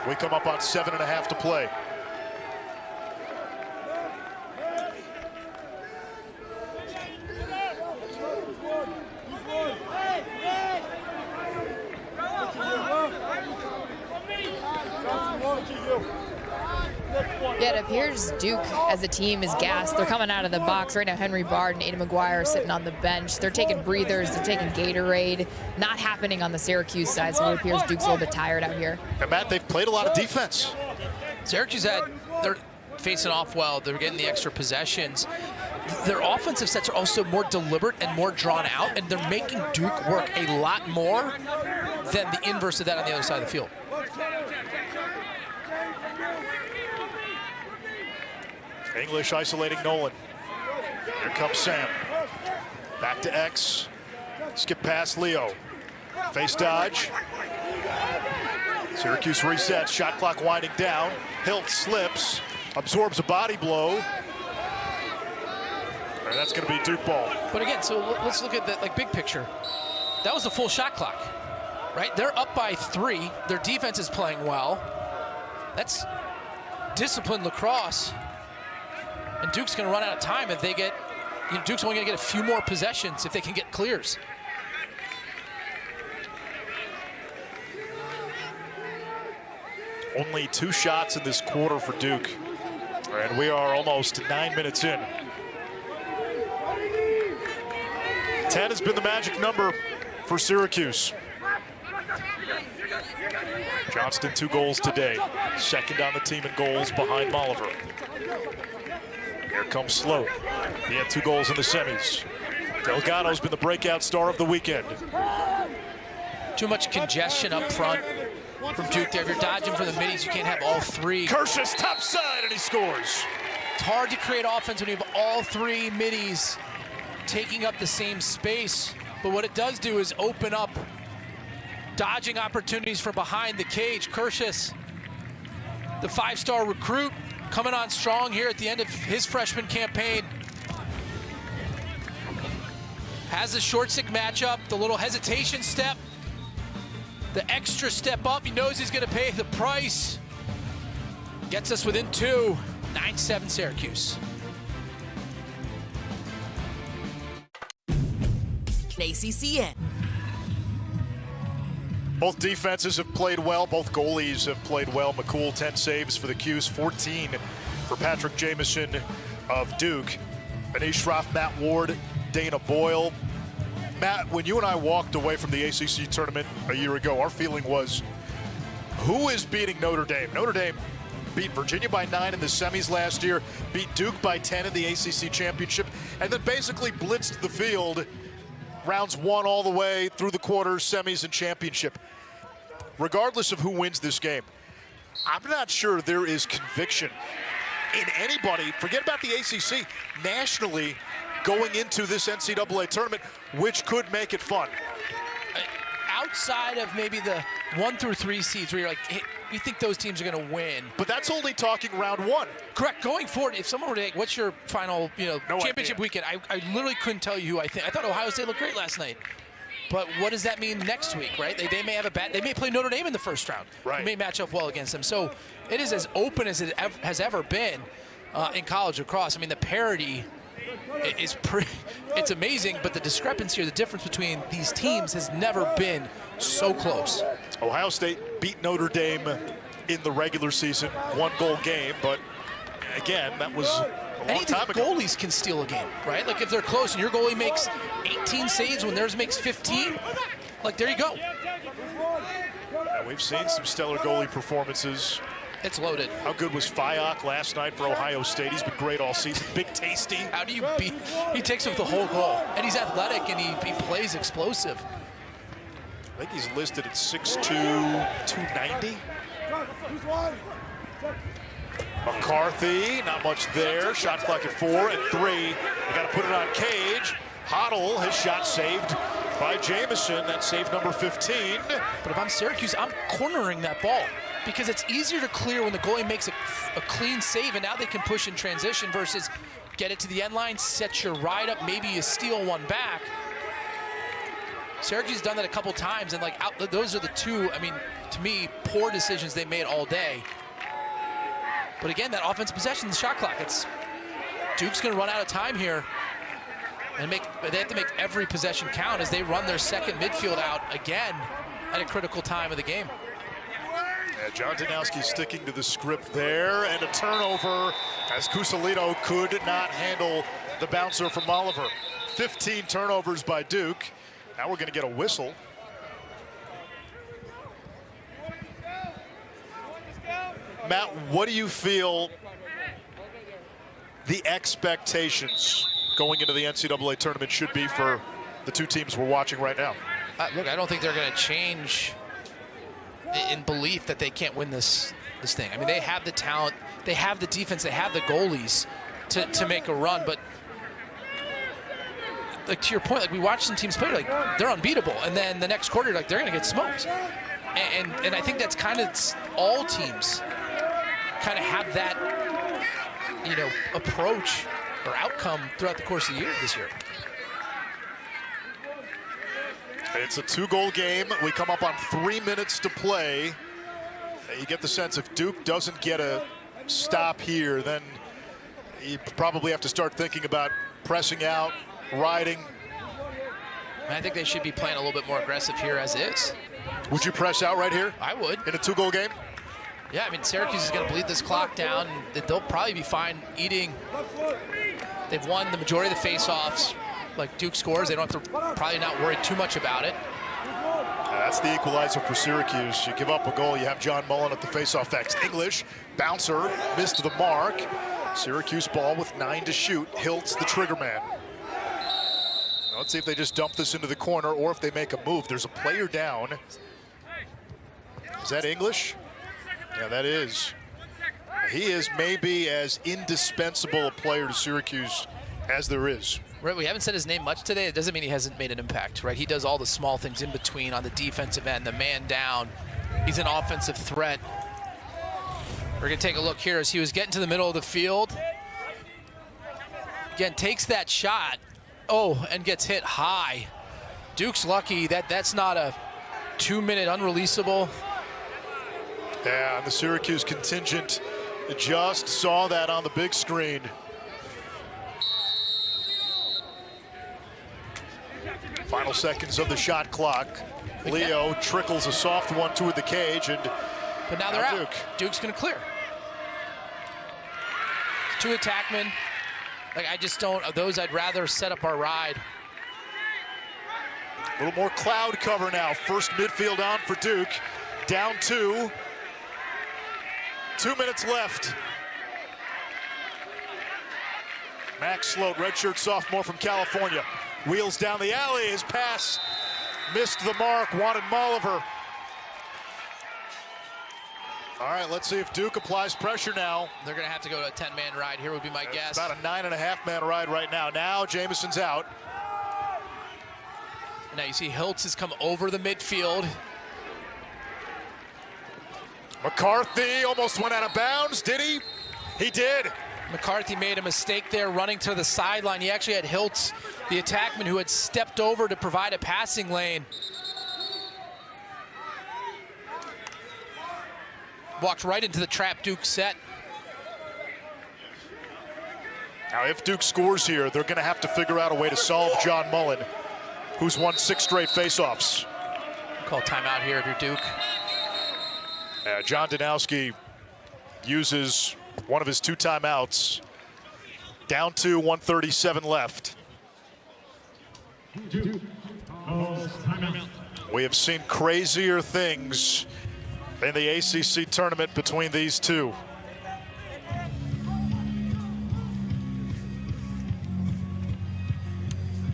We come up on 7.5 to play. Yeah, it appears Duke as a team is gassed. They're coming out of the box right now. Henry Bard and Aiden McGuire are sitting on the bench. They're taking breathers. They're taking Gatorade. Not happening on the Syracuse side, so it appears Duke's a little bit tired out here. And Matt, they've played a lot of defense. Syracuse they're facing off well. They're getting the extra possessions. Their offensive sets are also more deliberate and more drawn out, and they're making Duke work a lot more than the inverse of that on the other side of the field. English isolating Nolan. Here comes Sam. Back to X. Skip past Leo. Face dodge. Syracuse resets. Shot clock winding down. Hilt slips. Absorbs a body blow. And that's going to be Duke ball. But again, so let's look at that, like, big picture. That was a full shot clock, right? They're up by 3. Their defense is playing well. That's disciplined lacrosse. And Duke's going to run out of time if they get, you know, Duke's only going to get a few more possessions if they can get clears. Only 2 shots in this quarter for Duke. And we are almost 9 minutes in. 10 has been the magic number for Syracuse. Johnston 2 goals today. Second on the team in goals behind Molliver. Here comes Sloat. He had 2 goals in the semis. Delgado's been the breakout star of the weekend. Too much congestion up front from Duke there. If you're dodging for the middies, you can't have all 3. Kirsch's top side, and he scores. It's hard to create offense when you have all 3 middies taking up the same space. But what it does do is open up dodging opportunities from behind the cage. Kirsch's, the 5-star recruit, coming on strong here at the end of his freshman campaign. Has the short stick matchup, the little hesitation step, the extra step up. He knows he's going to pay the price. Gets us within 2. 9-7 Syracuse. ACCN. Both defenses have played well. Both goalies have played well. McCool, 10 saves for the Cuse, 14 for Patrick Jamison of Duke. Anish Shroff, Matt Ward, Dana Boyle. Matt, when you and I walked away from the ACC tournament a year ago, our feeling was, who is beating Notre Dame? Notre Dame beat Virginia by 9 in the semis last year, beat Duke by 10 in the ACC championship, and then basically blitzed the field rounds 1 all the way through the quarters, semis, and championship. Regardless of who wins this game, I'm not sure there is conviction in anybody, forget about the ACC, nationally, going into this NCAA tournament, which could make it fun. Outside of maybe the 1 through 3 seeds where you're like, hey, we think those teams are going to win. But that's only talking round 1. Correct. Going forward, if someone were to, what's your final, championship weekend? I literally couldn't tell you who I think. I thought Ohio State looked great last night. But what does that mean next week, right? They may have they may play Notre Dame in the first round. Right. It may match up well against them. So it is as open as it has ever been in college lacrosse. I mean, the parity is it's amazing, but the discrepancy or the difference between these teams has never been so close. Ohio State beat Notre Dame in the regular season, 1-goal game, but again, that was a long time ago. Goalies can steal a game, right? Like if they're close and your goalie makes 18 saves when theirs makes 15, like there you go. And we've seen some stellar goalie performances. It's loaded. How good was Fiok last night for Ohio State? He's been great all season. Big Tasty. How do you beat? He takes up the whole goal, and he's athletic and he plays explosive. I think he's listed at 6'2", 290. McCarthy, not much there. Shot clock at 4 and 3. They got to put it on Cage. Hoddle, his shot saved by Jamison. That's save number 15. But if I'm Syracuse, I'm cornering that ball because it's easier to clear when the goalie makes a clean save, and now they can push in transition versus get it to the end line, set your ride up, maybe you steal one back. Syracuse has done that a couple times, and those are the 2, I mean, to me, poor decisions they made all day. But again, that offensive possession, the shot clock, Duke's going to run out of time here, and they have to make every possession count as they run their second midfield out again at a critical time of the game. Yeah, John Danowski sticking to the script there, and a turnover as Cusalito could not handle the bouncer from Oliver. 15 turnovers by Duke. Now we're going to get a whistle. Matt, what do you feel the expectations going into the NCAA tournament should be for the 2 teams we're watching right now? Look, I don't think they're going to change in belief that they can't win this thing. I mean, they have the talent, they have the defense, they have the goalies to make a run, but like to your point, like we watch some teams play, like they're unbeatable, and then the next quarter, like they're going to get smoked. And I think that's kind of all teams kind of have that, approach or outcome throughout the course of the year this year. It's a 2-goal game. We come up on 3 minutes to play. You get the sense if Duke doesn't get a stop here, then you probably have to start thinking about pressing out, riding. I think they should be playing a little bit more aggressive here as is. Would you press out right here? I would. In a 2-goal game? Yeah, I mean, Syracuse is going to bleed this clock down. They'll probably be fine eating. They've won the majority of the face-offs. Like Duke scores, they don't have to probably not worry too much about it. That's the equalizer for Syracuse. You give up a goal, you have John Mullen at the faceoff X. English, bouncer, missed the mark. Syracuse ball with 9 to shoot. Hiltz, the trigger man. Now let's see if they just dump this into the corner or if they make a move. There's a player down. Is that English? Yeah, that is. He is maybe as indispensable a player to Syracuse as there is. Right, we haven't said his name much today. It doesn't mean he hasn't made an impact, right? He does all the small things in between on the defensive end, the man down. He's an offensive threat. We're gonna take a look here as he was getting to the middle of the field. Again, takes that shot, and gets hit high. Duke's lucky that that's not a 2-minute unreleasable. Yeah, and the Syracuse contingent just saw that on the big screen. Final seconds of the shot clock. Leo trickles a soft one toward the cage, but now they're out. Duke's gonna clear. 2 attackmen. Like, I just don't, those I'd rather set up our ride. A little more cloud cover now. First midfield on for Duke. Down 2. 2 minutes left. Max Sloat, redshirt sophomore from California. Wheels down the alley, his pass missed the mark, wanted Molliver. All right, let's see if Duke applies pressure now. They're gonna have to go to a 10-man ride here would be my guess. About a 9.5-man ride right now. Now Jamison's out. Now you see Hiltz has come over the midfield. McCarthy almost went out of bounds, did he? He did. McCarthy made a mistake there running to the sideline. He actually had Hiltz, the attackman, who had stepped over to provide a passing lane. Walked right into the trap Duke set. Now if Duke scores here, they're gonna have to figure out a way to solve John Mullen, who's won 6 straight faceoffs. Call timeout here if you're Duke. John Danowski uses one of his 2 timeouts. Down to 1:37 left. We have seen crazier things in the ACC tournament between these two.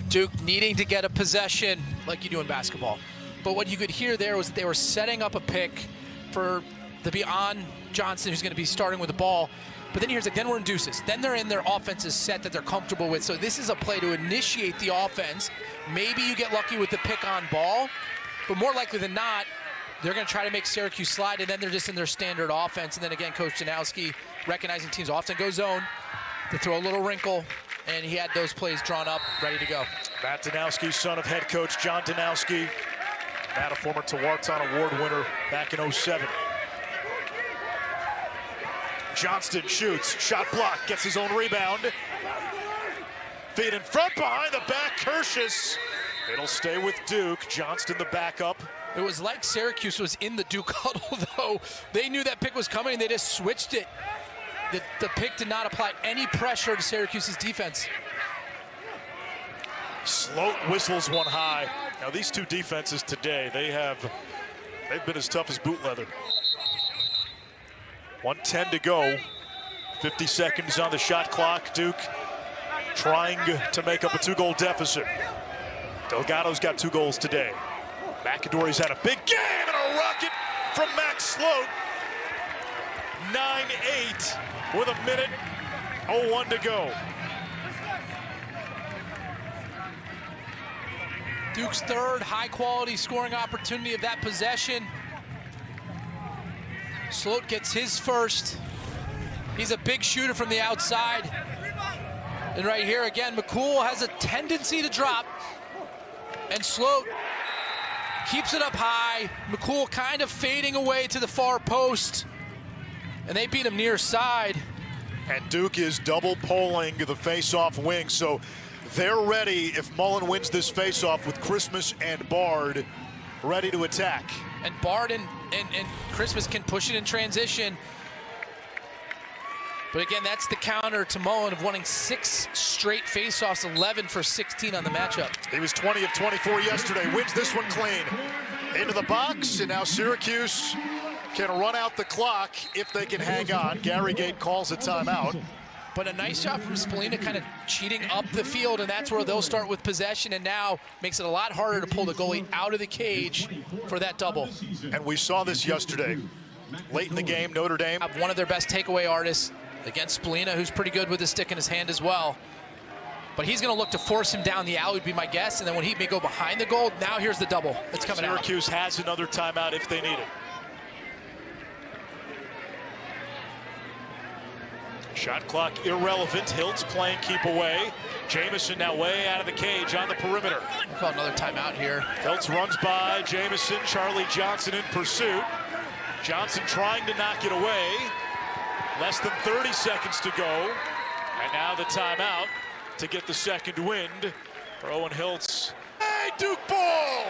Duke needing to get a possession like you do in basketball. But what you could hear there was they were setting up a pick to be on Johnson, who's going to be starting with the ball. But then here's like, then we're in deuces. Then they're in their offensive set that they're comfortable with. So this is a play to initiate the offense. Maybe you get lucky with the pick on ball, but more likely than not, they're going to try to make Syracuse slide, and then they're just in their standard offense. And then again, Coach Danowski, recognizing teams often go zone, to throw a little wrinkle, and he had those plays drawn up, ready to go. Matt Danowski, son of head coach John Danowski. Matt, a former Tewaaraton Award winner back in '07. Johnston shoots, shot block, gets his own rebound. Feed in front, behind the back, Kirschus. It'll stay with Duke. Johnston the backup. It was like Syracuse was in the Duke huddle, though. They knew that pick was coming, and they just switched it. The pick did not apply any pressure to Syracuse's defense. Sloat whistles one high. Now these two defenses today, they've been as tough as boot leather. 1:10 to go. 50 seconds on the shot clock. Duke trying to make up a 2-goal deficit. Delgado's got 2 goals today. McAdory's had a big game and a rocket from Max Sloat. 9-8 with 1:01 to go. Duke's third high-quality scoring opportunity of that possession. Sloat gets his first. He's a big shooter from the outside. And right here again, McCool has a tendency to drop. And Sloat keeps it up high. McCool kind of fading away to the far post. And they beat him near side. And Duke is double polling the face-off wing, so they're ready if Mullen wins this face-off with Christmas and Bard ready to attack. And Bard and Christmas can push it in transition. But again, that's the counter to Mullen of winning 6 straight face-offs, 11 for 16 on the matchup. He was 20 of 24 yesterday, wins this one clean. Into the box, and now Syracuse can run out the clock if they can hang on. Gary Gate calls a timeout. But a nice job from Spallina kind of cheating up the field, and that's where they'll start with possession, and now makes it a lot harder to pull the goalie out of the cage for that double. And we saw this yesterday. Late in the game, Notre Dame. One of their best takeaway artists against Spallina, who's pretty good with the stick in his hand as well. But he's going to look to force him down the alley, would be my guess, and then when he may go behind the goal, now here's the double. It's coming out. Syracuse has another timeout if they need it. Shot clock irrelevant. Hiltz playing keep away. Jamison now way out of the cage on the perimeter. We'll call another timeout here. Hiltz runs by Jamison. Charlie Johnson in pursuit. Johnson trying to knock it away. Less than 30 seconds to go. And now the timeout to get the second wind for Owen Hiltz. Hey, Duke ball!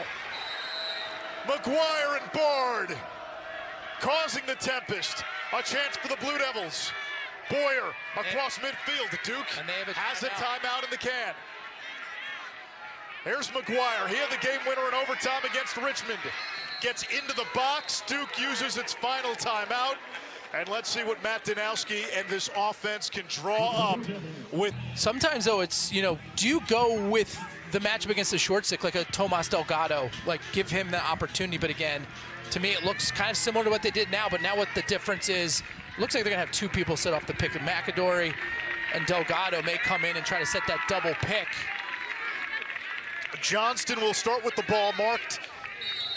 McGuire and Bard causing the tempest. A chance for the Blue Devils. Boyer across midfield. Duke has a timeout in the can. Here's McGuire. He had the game winner in overtime against Richmond. Gets into the box. Duke uses its final timeout. And let's see what Matt Danowski and this offense can draw up with. Sometimes, though, it's, you know, do you go with the matchup against the short stick like a Tomas Delgado? Like, give him the opportunity. But again, to me, it looks kind of similar to what they did now. But now what the difference is, looks like they're going to have two people set off the pick. Of McAdory and Delgado may come in and try to set that double pick. Johnston will start with the ball marked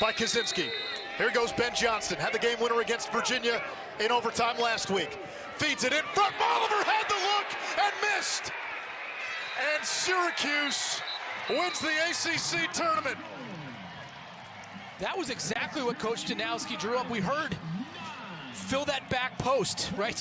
by Kaczynski. Here goes Ben Johnston. Had the game winner against Virginia in overtime last week. Feeds it in front. Oliver had the look and missed. And Syracuse wins the ACC tournament. That was exactly what Coach Danowski drew up. We heard fill that back post, right?